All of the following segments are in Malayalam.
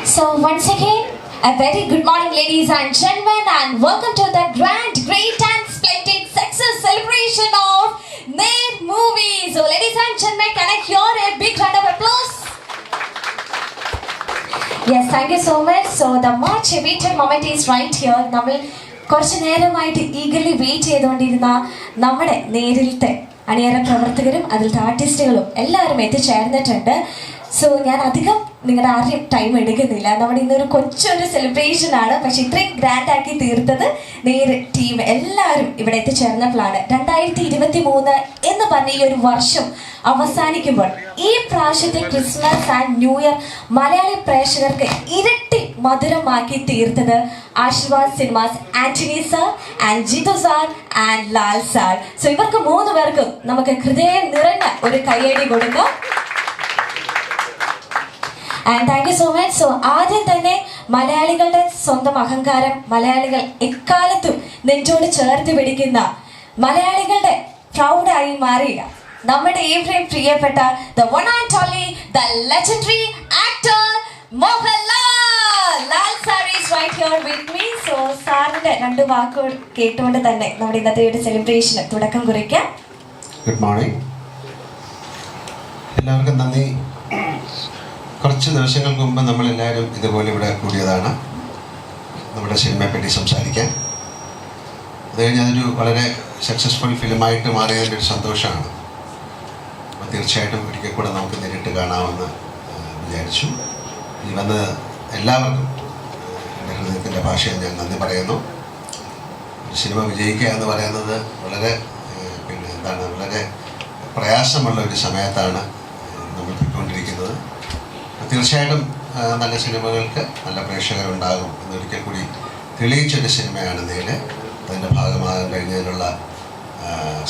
So once again, a very good morning ladies and gentlemen, and welcome to the grand, great and splendid success celebration of Nair Movies. So ladies and gentlemen, can I hear a big round of applause? Yes, thank you so much. So the much awaited moment is right here. നമ്മൾ കുറച്ച് നേരമായിട്ട് ഈഗർലി വെയിറ്റ് ചെയ്തുകൊണ്ടിരുന്ന നമ്മുടെ നേരിലത്തെ അണിയറ പ്രവർത്തകരും അതിലത്തെ ആർട്ടിസ്റ്റുകളും എല്ലാവരും എത്തിച്ചേർന്നിട്ടുണ്ട്. സോ ഞാൻ അധികം നിങ്ങളുടെ ആരെയും ടൈം എടുക്കുന്നില്ല. നമ്മുടെ ഇന്നൊരു കൊച്ചൊരു സെലിബ്രേഷൻ ആണ്, പക്ഷെ ഇത്രയും ഗ്രാൻഡ് ആക്കി തീർത്തത് നേര് ടീം എല്ലാവരും ഇവിടെ എത്തിച്ചേർന്നപ്പോഴാണ്. 2023 എന്ന് പറഞ്ഞ ഈ ഒരു വർഷം അവസാനിക്കുമ്പോൾ ഈ പ്രാവശ്യത്തെ Christmas and new year Malayali പ്രേക്ഷകർക്ക് ഇരട്ടി മധുരമാക്കി തീർത്തത് Aashirvad Cinemas Antony sir and Jithu sir and Lal sir. So ഇവർക്ക് 3 പേർക്കും നമുക്ക് ഹൃദയം നിറഞ്ഞ ഒരു കയ്യടി കൊടുക്കാം. And thank you so much. So ആദ്യം തന്നെ മലയാളികളുടെ സ്വന്തം അഹങ്കാരം, മലയാളികൾ എക്കാലത്തും നെഞ്ചോട് ചേർത്ത് പിടിക്കുന്ന, മലയാളികളുടെ പ്രൗഡായി മാറിയ നമ്മുടെ ഏവരെയും പ്രിയപ്പെട്ട the one and only, the legendary actor Mohanlal. Lal sir is right here with me. So സാറിന്റെ 2 വാക്കുകൾ കേട്ടുകൊണ്ട് തന്നെ നമ്മുടെ ഇന്നത്തെ ഒരു സെലിബ്രേഷന് തുടക്കം കുറിക്കാം. ഗുഡ് മോർണിംഗ് എല്ലാവർക്കും. നന്ദി. കുറച്ച് ദിവസങ്ങൾക്ക് മുമ്പ് നമ്മളെല്ലാവരും ഇതുപോലെ ഇവിടെ കൂടിയതാണ് നമ്മുടെ സിനിമയെപ്പറ്റി സംസാരിക്കാൻ. അത് കഴിഞ്ഞ് അതൊരു വളരെ സക്സസ്ഫുൾ ഫിലിമായിട്ട് മാറിയതിൻ്റെ ഒരു സന്തോഷമാണ്. അപ്പോൾ തീർച്ചയായിട്ടും ഒരിക്കൽ കൂടെ നമുക്ക് നേരിട്ട് കാണാമെന്ന് വിചാരിച്ചു. ഈ വന്ന് എല്ലാവർക്കും എൻ്റെ ഹൃദയത്തിൻ്റെ ഭാഷയിൽ ഞാൻ നന്ദി പറയുന്നു. ഒരു സിനിമ വിജയിക്കുക എന്ന് പറയുന്നത് വളരെ വളരെ പ്രയാസമുള്ള ഒരു സമയത്താണ് നമ്മൾ പോയിക്കൊണ്ടിരിക്കുന്നത്. തീർച്ചയായിട്ടും നല്ല സിനിമകൾക്ക് നല്ല പ്രേക്ഷകരുണ്ടാകും എന്നൊരിക്കൽ കൂടി തെളിയിച്ചൊരു സിനിമയാണ് നേര്. അതിൻ്റെ ഭാഗമാകാൻ കഴിഞ്ഞതിലുള്ള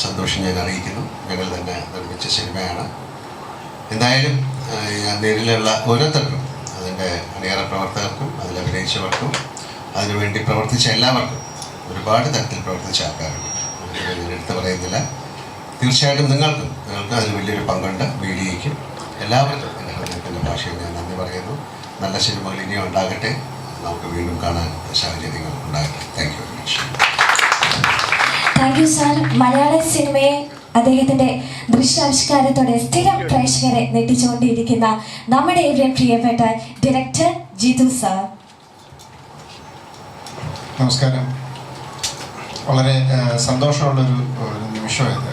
സന്തോഷം ഞാൻ അറിയിക്കുന്നു. ഞങ്ങൾ തന്നെ നിർമ്മിച്ച സിനിമയാണ്. എന്തായാലും നേരിലുള്ള ഓരോരുത്തർക്കും, അതിൻ്റെ അണിയറ പ്രവർത്തകർക്കും അതിൽ അഭിനയിച്ചവർക്കും അതിനുവേണ്ടി പ്രവർത്തിച്ച എല്ലാവർക്കും, ഒരുപാട് തരത്തിൽ പ്രവർത്തിച്ച ആൾക്കാരുണ്ട്, ഞാൻ എടുത്ത് പറയുന്നില്ല. തീർച്ചയായിട്ടും നിങ്ങൾക്ക് അതിൽ വലിയൊരു പങ്കുണ്ട്. മീഡിയയ്ക്കും എല്ലാവർക്കും എൻ്റെ ഹൃദയത്തിൻ്റെ ഭാഷയിൽ ഞാൻ നന്ദി പറയുന്നു. നല്ല സിനിമകൾ ഇനിയും ഉണ്ടാകട്ടെ. നമുക്ക് വീണ്ടും കാണാൻ സാഹചര്യങ്ങൾ ഉണ്ടാകട്ടെ. Thank you very much. Thank you sir. മലയാള സിനിമയെ അദ്ദേഹത്തിൻ്റെ ദൃശ്യാവിഷ്കാരത്തോടെ സ്ഥിരം പ്രേക്ഷകരെ നെട്ടിച്ചുകൊണ്ടിരിക്കുന്ന നമ്മുടെ ഏവരെയും പ്രിയപ്പെട്ട ഡയറക്ടർ ജിതു സാർ. നമസ്കാരം. വളരെ സന്തോഷമുള്ളൊരു നിമിഷമായത്.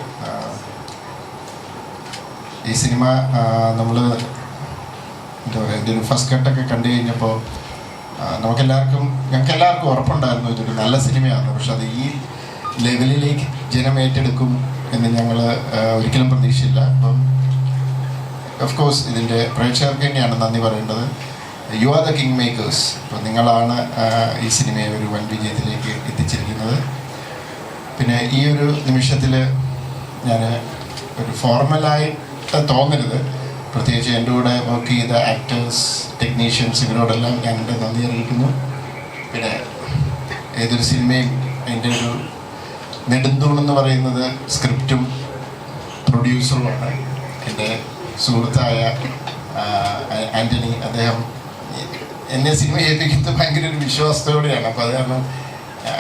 ഈ സിനിമ നമ്മൾ എന്താ പറയുക, ഇതിൻ്റെ ഒരു ഫസ്റ്റ് കട്ടൊക്കെ കണ്ടു കഴിഞ്ഞപ്പോൾ ഞങ്ങൾക്ക് എല്ലാവർക്കും ഉറപ്പുണ്ടായിരുന്നു ഇതൊരു നല്ല സിനിമയാണ്. പക്ഷെ അത് ഈ ലെവലിലേക്ക് ജനം ഏറ്റെടുക്കും എന്ന് ഞങ്ങൾ ഒരിക്കലും പ്രതീക്ഷയില്ല. അപ്പം ഓഫ് കോഴ്സ് ഇതിൻ്റെ പ്രേക്ഷകർക്ക് തന്നെയാണ് നന്ദി പറയേണ്ടത്. You are the king makers. അപ്പം നിങ്ങളാണ് ഈ സിനിമയെ ഒരു വൻ വിജയത്തിലേക്ക് എത്തിച്ചിരിക്കുന്നത്. പിന്നെ ഈ ഒരു നിമിഷത്തിൽ ഞാൻ ഒരു ഫോർമലായിട്ട് തോന്നരുത്. പ്രത്യേകിച്ച് എൻ്റെ കൂടെ വർക്ക് ചെയ്ത ആക്ടേഴ്സ്, ടെക്നീഷ്യൻസ്, ഇവരോടെല്ലാം ഞാൻ എൻ്റെ നന്ദി അറിയിക്കുന്നു. പിന്നെ ഏതൊരു സിനിമയും അതിൻ്റെ ഒരു നെടുന്തൂണെന്ന് പറയുന്നത് സ്ക്രിപ്റ്റും പ്രൊഡ്യൂസറുമാണ്. എൻ്റെ സുഹൃത്തായ ആൻ്റണി, അദ്ദേഹം എന്നെ സിനിമ ഏൽപ്പിക്കുന്നത് ഭയങ്കര ഒരു വിശ്വാസത്തോടെയാണ്. അപ്പോൾ അത് കാരണം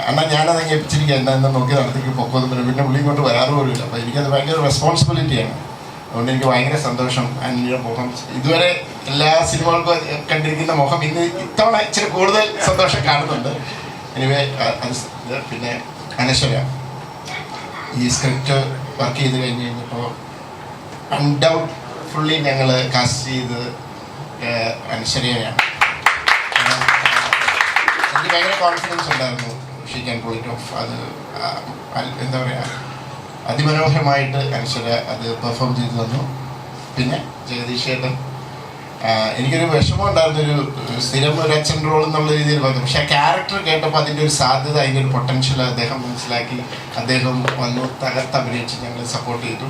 അണ്ണാ ഞാനത് ഏൽപ്പിച്ചിരിക്കുക, എന്താ നോക്കി നടത്തിക്ക് പൊക്കോന്ന് പറയും. പിന്നെ പുള്ളി ഇങ്ങോട്ട് വരാറ് പോലുമില്ല. അപ്പോൾ എനിക്കത് ഭയങ്കര റെസ്പോൺസിബിലിറ്റിയാണ്. അതുകൊണ്ട് എനിക്ക് ഭയങ്കര സന്തോഷം. ആൻ്റണിയുടെ മുഖം ഇതുവരെ എല്ലാ സിനിമകൾക്കും കണ്ടിരിക്കുന്ന മുഖം ഇന്ന് ഇത്തവണ ഇച്ചിരി കൂടുതൽ സന്തോഷം കാണുന്നുണ്ട്. എനിവേ പിന്നെ അനശ്വര ഈ സ്ക്രിപ്റ്റ് വർക്ക് ചെയ്ത് കഴിഞ്ഞപ്പോൾ അൺഡൗട്ട്ഫുള്ളി ഞങ്ങൾ കാസ്റ്റ് ചെയ്ത് അനശ്വരയാണ്. എനിക്ക് ഭയങ്കര കോൺഫിഡൻസ് ഉണ്ടായിരുന്നു. She can pull it off. അത് എന്താ പറയുക, അതിമനോഹരമായിട്ട് അനശ്വര അത് പെർഫോം ചെയ്തു തന്നു. പിന്നെ ജഗദീഷ് ചേട്ടൻ, എനിക്കൊരു വിഷമം ഉണ്ടായിരുന്നു, ഒരു സ്ഥിരം ഒരു അച്ഛൻ റോൾ എന്നുള്ള രീതിയിൽ വന്നു. പക്ഷെ ആ ക്യാരക്ടർ കേട്ടപ്പോൾ അതിൻ്റെ ഒരു സാധ്യത, അതിൻ്റെ ഒരു പൊട്ടൻഷ്യൽ അദ്ദേഹം മനസ്സിലാക്കി അദ്ദേഹം വന്നു തകർത്ത് അഭിനയിച്ച് ഞങ്ങൾ സപ്പോർട്ട് ചെയ്തു.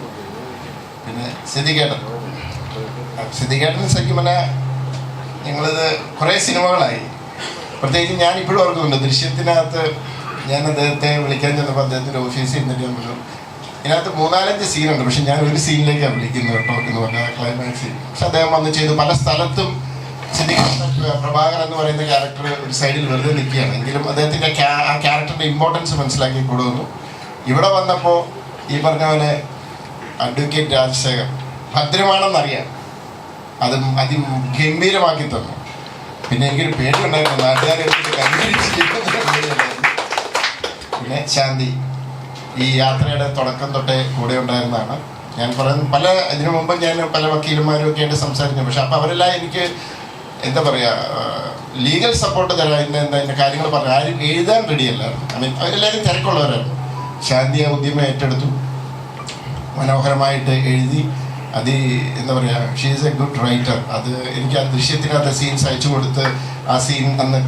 പിന്നെ സിദ്ദിഖേട്ടൻ ശരിക്കും പറഞ്ഞാൽ ഞങ്ങളിത് കുറേ സിനിമകളായി. പ്രത്യേകിച്ച് ഞാൻ ഇപ്പോഴും ഓർക്കുന്നുണ്ട്, ദൃശ്യത്തിനകത്ത് ഞാൻ അദ്ദേഹത്തെ വിളിക്കാൻ ചെന്നപ്പോൾ അദ്ദേഹത്തിൻ്റെ ഓഫീസിൽ ഇരുന്നിട്ട് ഞാൻ പറഞ്ഞു, ഇതിനകത്ത് 3-4 സീനുണ്ട്, പക്ഷെ ഞാൻ ഒരു സീനിലേക്കാണ് വിളിക്കുന്നത് കേട്ടോ എന്ന് പറഞ്ഞാൽ ക്ലൈമാക്സ് സീൻ. പക്ഷെ അദ്ദേഹം വന്ന് ചെയ്തു. പല സ്ഥലത്തും പ്രഭാകർ എന്ന് പറയുന്ന ക്യാരക്ടർ ഒരു സൈഡിൽ വെറുതെ നിൽക്കുകയാണ്. എങ്കിലും അദ്ദേഹത്തിൻ്റെ ആ ക്യാരക്ടറിൻ്റെ ഇമ്പോർട്ടൻസ് മനസ്സിലാക്കി കൊടുക്കുന്നു. ഇവിടെ വന്നപ്പോൾ ഈ പറഞ്ഞ പോലെ അഡ്വക്കേറ്റ് രാജശേഖർ ഭദ്രമാണെന്നറിയാം, അത് അതിഗംഭീരമാക്കി തന്നു. പിന്നെ എനിക്കൊരു പേടിയുണ്ടായിരുന്നു, നാട്ടുകാരെ പിന്നെ ശാന്തി ഈ യാത്രയുടെ തുടക്കം തൊട്ടേ കൂടെ ഉണ്ടായിരുന്നതാണ്. ഞാൻ പറയുന്നത് ഇതിനു മുമ്പ് ഞാൻ പല വക്കീലന്മാരും ഒക്കെ ആയിട്ട് സംസാരിച്ചു. പക്ഷെ അപ്പോൾ അവരെല്ലാം എനിക്ക് എന്താ പറയുക, ലീഗൽ സപ്പോർട്ട് തരാം, എൻ്റെ കാര്യങ്ങൾ പറഞ്ഞു. ആരും എഴുതാൻ റെഡിയല്ലായിരുന്നു. ഐ മീൻ അവരെല്ലാവരും തിരക്കുള്ളവരായിരുന്നു. ശാന്തി ആ ഉദ്യമം ഏറ്റെടുത്തു, മനോഹരമായിട്ട് എഴുതി. അത് എന്താ പറയുക, she is A good writer. അത് എനിക്ക് ആ ദൃശ്യത്തിനകത്ത് സീൻസ് അയച്ചു കൊടുത്ത് ആ സീൻ അന്ന്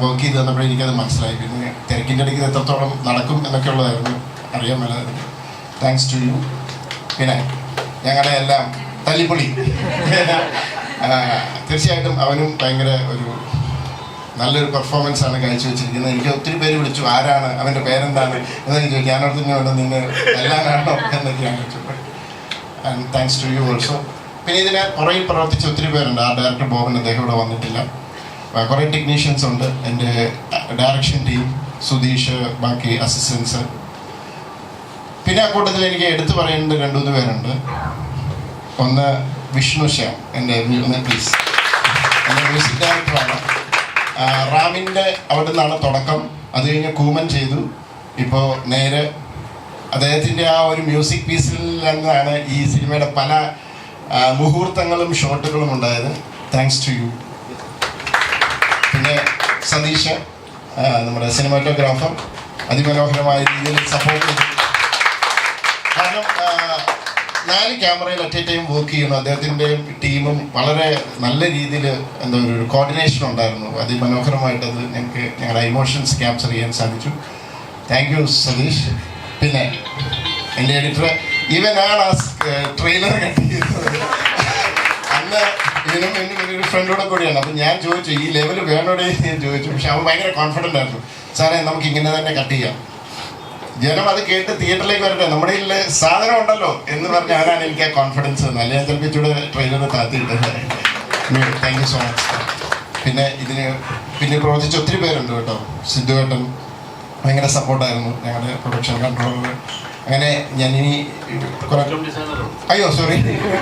വർക്ക് ചെയ്ത് തന്നപ്പോൾ എനിക്കത് മനസ്സിലായി. പിന്നെ തിരക്കിൻ്റെ ഇടയ്ക്ക് എത്രത്തോളം നടക്കും എന്നൊക്കെ ഉള്ളതായിരുന്നു അറിയാൻ മേലായിരുന്നു. Thanks to you. പിന്നെ ഞങ്ങളുടെ എല്ലാം തല്ലിപ്പൊളി തീർച്ചയായിട്ടും അവനും ഭയങ്കര ഒരു നല്ലൊരു പെർഫോമൻസ് ആണ് കാഴ്ചവെച്ചിരിക്കുന്നത്. എനിക്ക് ഒത്തിരി പേര് വിളിച്ചു, ആരാണ്, അവൻ്റെ പേരെന്താണ് എന്നൊക്കെ ചോദിച്ചു. ഞാനോടത്തന്നെ നിന്ന് എല്ലാവരാണോ എന്നൊക്കെയാണ് ചോദിച്ചത്. And thanks to you also. പിന്നെ ഇതിനെ പുറകിൽ പ്രവർത്തിച്ച ഒത്തിരി പേരുണ്ട്. ആ ഡയറക്ടർ ബോബൻ, അദ്ദേഹം ഇവിടെ വന്നിട്ടില്ല. കുറേ ടെക്നീഷ്യൻസ് ഉണ്ട്, എൻ്റെ ഡയറക്ഷൻ ടീം, സുധീഷ്, ബാക്കി അസിസ്റ്റൻസ്. പിന്നെ ആ കൂട്ടത്തിൽ എനിക്ക് എടുത്തു പറയേണ്ട 2-3 പേരുണ്ട്. ഒന്ന് വിഷ്ണു ശ്യാം, എൻ്റെ പ്ലീസ്, എൻ്റെ മ്യൂസിക് ഡയറക്ടറാണ്. റാമിൻ്റെ അവിടെ നിന്നാണ് തുടക്കം. അത് കഴിഞ്ഞ് കൂമൻ ചെയ്തു. ഇപ്പോൾ നേരെ അദ്ദേഹത്തിൻ്റെ ആ ഒരു മ്യൂസിക് പീസിൽ നിന്നാണ് ഈ സിനിമയുടെ പല മുഹൂർത്തങ്ങളും ഷോട്ടുകളും ഉണ്ടായത്. Thanks to you. പിന്നെ സതീഷ്, നമ്മുടെ സിനിമാറ്റോഗ്രാഫർ, അതിമനോഹരമായ രീതിയിൽ സപ്പോർട്ട് ചെയ്തു. കാരണം 4 ക്യാമറയിൽ അറ്റ് എ ടൈം വർക്ക് ചെയ്യുന്നു. അദ്ദേഹത്തിൻ്റെ ടീമും വളരെ നല്ല രീതിയിൽ എന്താ ഒരു കോർഡിനേഷൻ ഉണ്ടായിരുന്നു. അതിമനോഹരമായിട്ടത് ഞങ്ങളുടെ ഇമോഷൻസ് ക്യാപ്ചർ ചെയ്യാൻ സാധിച്ചു. Thank you Satheesh. പിന്നെ എൻ്റെ എഡിറ്റർ, ഇവനാണ് ആ ട്രെയിലർ കട്ട് ചെയ്യുന്നത്. അന്ന് ഇവനും എൻ്റെ ഒരു ഫ്രണ്ടോടെ കൂടിയാണ്. അപ്പം ഞാൻ ചോദിച്ചു, ഈ ലെവൽ വേണോടെ ഞാൻ ചോദിച്ചു. പക്ഷെ അവൻ ഭയങ്കര കോൺഫിഡൻ്റ് ആയിരുന്നു. സാറേ നമുക്ക് ഇങ്ങനെ തന്നെ കട്ട് ചെയ്യാം, ജനം അത് കേട്ട് തിയേറ്ററിലേക്ക് വരട്ടെ, നമ്മുടെ കയ്യിൽ സാധനം ഉണ്ടല്ലോ എന്ന് പറഞ്ഞ് അവനാണ് എനിക്ക് ആ കോൺഫിഡൻസ് തന്നത്. അല്ലെങ്കിൽ ഞാൻ ചിലപ്പോൾ ഇച്ചിരി ട്രെയിലർ താത്തിയിട്ടത്. Thank you so much. പിന്നെ പിന്നെ പ്രവർത്തിച്ച ഒത്തിരി പേരുണ്ട് കേട്ടോ. സിദ്ധുവേട്ടൻ ഭയങ്കര സപ്പോർട്ടായിരുന്നു, ഞങ്ങളുടെ പ്രൊഡക്ഷൻ കൺട്രോളർ. അങ്ങനെ ഞാൻ ഇനി sorry,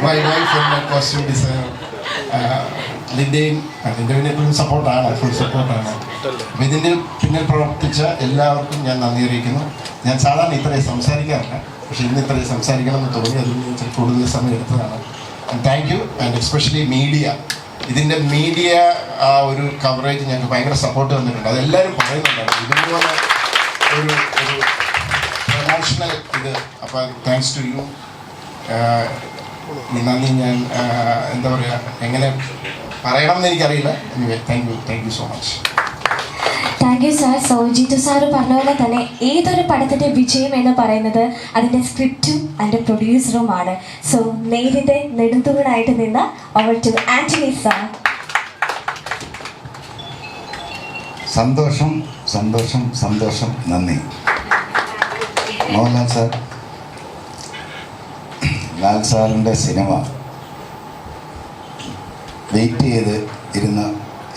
my wife and costume designer ലിൻ്റെയും പിന്നെ എപ്പോഴും സപ്പോർട്ടാണ്, ഫുൾ സപ്പോർട്ടാണ്. അപ്പോൾ ഇതിൻ്റെ പിന്നിൽ പ്രവർത്തിച്ച എല്ലാവർക്കും ഞാൻ നന്ദി അറിയിക്കുന്നു. ഞാൻ സാധാരണ ഇത്രയും സംസാരിക്കാറില്ല, പക്ഷേ ഇന്ന് ഇത്രയും സംസാരിക്കണമെന്ന് തോന്നി, അതിന് കൂടുതൽ സമയം എടുത്തതാണ്. Thank you. And especially media, ഇതിൻ്റെ മീഡിയ ആ ഒരു കവറേജ് ഞങ്ങൾക്ക് ഭയങ്കര സപ്പോർട്ട് തന്നിട്ടുണ്ട്. അതെല്ലാവരും പറയുന്നുണ്ടായിരുന്നു ഇതുപോലെ ഒരു പ്രൊമോഷണൽ ഇത്. അപ്പോൾ താങ്ക്സ് ടു യു. നന്ദി. ഞാൻ എന്താ പറയുക, എങ്ങനെ പറയണം എന്ന് എനിക്കറിയില്ല. Anyway thank you so much. Thank you sir. So Jithu sir പറഞ്ഞ പോലെ തന്നെ ഏതൊരു പടത്തിൻ്റെ വിജയം എന്ന് പറയുന്നത് അതിൻ്റെ സ്ക്രിപ്റ്റും അതിൻ്റെ പ്രൊഡ്യൂസറുമാണ്. സോ നേരിന്റെ നെടുന്തൂണായിട്ട് നിന്ന ഓവർ ടു ആന്റണി സാർ. സന്തോഷം സന്തോഷം സന്തോഷം. നന്ദി. മോഹൻലാൽ സാർ, ലാൽ സാറിൻ്റെ സിനിമ വെയിറ്റ് ചെയ്ത് ഇരുന്ന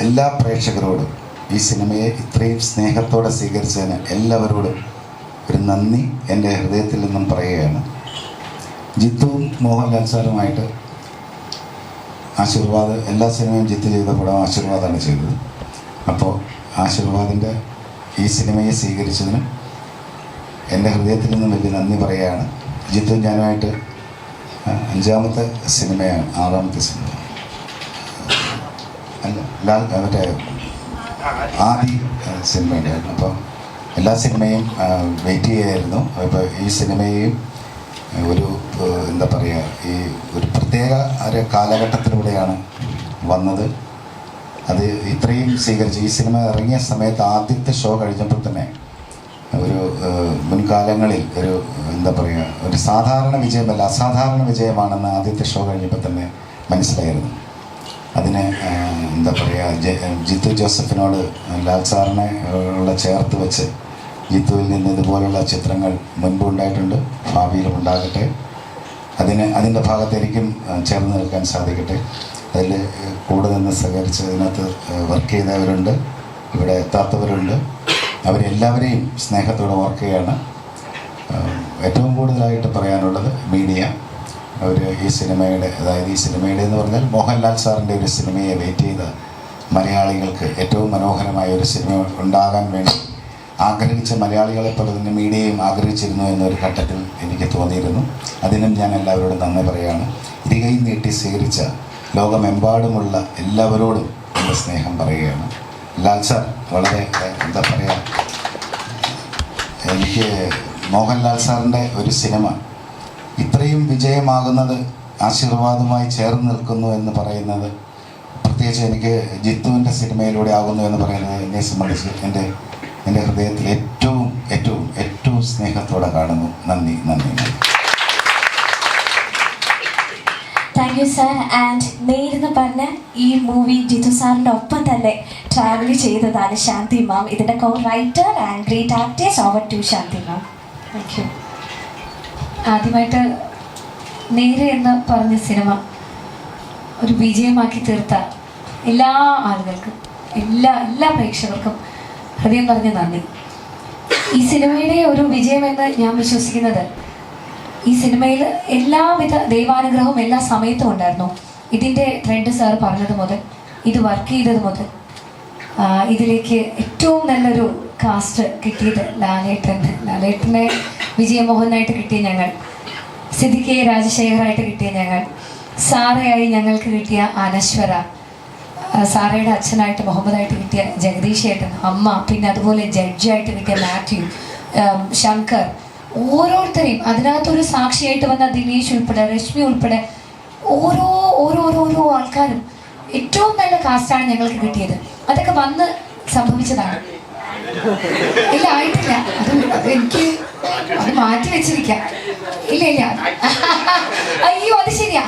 എല്ലാ പ്രേക്ഷകരോടും ഈ സിനിമയെ ഇത്രയും സ്നേഹത്തോടെ സ്വീകരിച്ചതിന് എല്ലാവരോടും ഒരു നന്ദി എൻ്റെ ഹൃദയത്തിൽ നിന്നും പറയുകയാണ്. ജിത്തുവും മോഹൻലാൽ സാറുമായിട്ട് ആശീർവാദ്, എല്ലാ സിനിമയും ജിത്ത് ചെയ്ത പടം ആശീർവാദാണ് ചെയ്തത്. അപ്പോൾ ആശീർവാദിൻ്റെ ഈ സിനിമയെ സ്വീകരിച്ചതിന് എൻ്റെ ഹൃദയത്തിൽ നിന്നും വലിയ നന്ദി പറയുകയാണ്. ജിത്തും ഞാനുമായിട്ട് 5ാമത്തെ സിനിമയാണ്, 6ാമത്തെ സിനിമ അല്ല, മറ്റേ ആദ്യ സിനിമ ഉണ്ടായിരുന്നു. അപ്പം എല്ലാ സിനിമയും വെയിറ്റ് ചെയ്യായിരുന്നു. അപ്പോൾ ഈ സിനിമയും ഒരു എന്താ പറയുക, ഈ ഒരു പ്രത്യേക ഒരു കാലഘട്ടത്തിലൂടെയാണ് വന്നത്. അത് ഇത്രയും സ്വീകരിച്ചു. ഈ സിനിമ ഇറങ്ങിയ സമയത്ത് ആദ്യത്തെ ഷോ കഴിഞ്ഞപ്പോൾ തന്നെ ഒരു മുൻകാലങ്ങളിൽ ഒരു എന്താ പറയുക, ഒരു സാധാരണ വിജയമല്ല, അസാധാരണ വിജയമാണെന്ന് ആദ്യത്തെ ഷോ കഴിഞ്ഞപ്പോൾ തന്നെ മനസ്സിലായിരുന്നു. അതിന് എന്താ പറയുക, ജിത്തു ജോസഫിനോട് ലാൽ സാറിനെ ഉള്ള ചേർത്ത് വെച്ച് ജിത്തുവിൽ നിന്ന് ഇതുപോലുള്ള ചിത്രങ്ങൾ മുൻപ് ഉണ്ടായിട്ടുണ്ട്, ഭാവിയിലും ഉണ്ടാകട്ടെ. അതിൻ്റെ ഭാഗത്ത് എനിക്കും ചേർന്ന് നിൽക്കാൻ സാധിക്കട്ടെ. അതിൽ കൂടെ നിന്ന് സഹകരിച്ച് ഇതിനകത്ത് വർക്ക് ചെയ്തവരുണ്ട്, ഇവിടെ എത്താത്തവരുണ്ട്. അവരെല്ലാവരെയും സ്നേഹത്തോടെ ഓർക്കുകയാണ്. ഏറ്റവും കൂടുതലായിട്ട് പറയാനുള്ളത് മീഡിയ. അവർ ഈ സിനിമയുടെ, അതായത് ഈ സിനിമയുടെ എന്ന് പറഞ്ഞാൽ മോഹൻലാൽ സാറിൻ്റെ ഒരു സിനിമയെ വെയിറ്റ് ചെയ്ത മലയാളികൾക്ക് ഏറ്റവും മനോഹരമായ ഒരു സിനിമ ഉണ്ടാകാൻ വേണ്ടി ആഗ്രഹിച്ച മലയാളികളെ പോലെ തന്നെ മീഡിയയും ആഗ്രഹിച്ചിരുന്നു എന്നൊരു ഘട്ടത്തിൽ എനിക്ക് തോന്നിയിരുന്നു. അതിനും ഞാൻ എല്ലാവരോടും നന്ദി പറയുകയാണ്. ഇരുകൈ നീട്ടി സ്വീകരിച്ച ലോകമെമ്പാടുമുള്ള എല്ലാവരോടും എൻ്റെ സ്നേഹം പറയുകയാണ്. ലാൽ സാർ വളരെ എന്താ പറയുക, എനിക്ക് മോഹൻലാൽ സാറിൻ്റെ ഒരു സിനിമ ഇത്രയും വിജയമാകുന്നത് ആശീർവാദമായി ചേർന്ന് നിൽക്കുന്നു എന്ന് പറയുന്നത്, പ്രത്യേകിച്ച് എനിക്ക് ജിത്തുവിൻ്റെ സിനിമയിലൂടെ ആകുന്നു എന്ന് പറയുന്നത് എന്നെ സംബന്ധിച്ച് എൻ്റെ ഹൃദയത്തിൽ ഏറ്റവും ഏറ്റവും ഏറ്റവും സ്നേഹത്തോടെ കാണുന്നു. നന്ദി നന്ദി നന്ദി. Thank you sir. ആൻഡ് നേരിന്ന് പറഞ്ഞ ഈ മൂവി ജിത്തു സാറിൻ്റെ ഒപ്പം തന്നെ ട്രാവൽ ചെയ്തതാണ് ശാന്തി മാം. ഇതിൻ്റെ co writer and great artist. Over to Shanthi ma'am. Thank you. ആദ്യമായിട്ട് നേര് എന്ന് പറഞ്ഞ സിനിമ ഒരു വിജയമാക്കി തീർത്ത എല്ലാ ആളുകൾക്കും, എല്ലാ പ്രേക്ഷകർക്കും ഹൃദയം നിറഞ്ഞ നന്ദി. ഈ സിനിമയുടെ ഒരു വിജയമെന്ന് ഞാൻ വിശ്വസിക്കുന്നത്, ഈ സിനിമയിൽ എല്ലാവിധ ദൈവാനുഗ്രഹവും എല്ലാ സമയത്തും ഉണ്ടായിരുന്നു. ഇതിൻ്റെ ട്രെൻഡ് സാർ പറഞ്ഞത് മുതൽ, ഇത് വർക്ക് ചെയ്തത് മുതൽ, ഇതിലേക്ക് ഏറ്റവും നല്ലൊരു കാസ്റ്റ് കിട്ടിയത് ലാലേട്ടനെ വിജയമോഹനായിട്ട് കിട്ടിയ ഞങ്ങൾ, സിദ്ദിഖെ രാജശേഖറായിട്ട് കിട്ടിയ ഞങ്ങൾ, സാറയായി ഞങ്ങൾക്ക് കിട്ടിയ അനശ്വര, സാറയുടെ അച്ഛനായിട്ട് മുഹമ്മദായിട്ട് കിട്ടിയ ജഗദീഷ് ഏട്ടൻ, അമ്മ, പിന്നെ അതുപോലെ ജഡ്ജായിട്ട് കിട്ടിയ മാത്യു, ശങ്കർ, ഓരോരുത്തരെയും അതിനകത്തൊരു സാക്ഷിയായിട്ട് വന്ന ദിനേശ് ഉൾപ്പെടെ, രശ്മി ഉൾപ്പെടെ ഓരോ ആൾക്കാരും ഏറ്റവും നല്ല കാസ്റ്റാണ് ഞങ്ങൾക്ക് കിട്ടിയത്. അതൊക്കെ വന്ന് സംഭവിച്ചതാണ്. ഇല്ല, ആയിട്ടില്ല. അത് എനിക്ക് അത് മാറ്റി വെച്ചിരിക്കാം. ഇല്ല അയ്യോ, അത് ശരിയാ.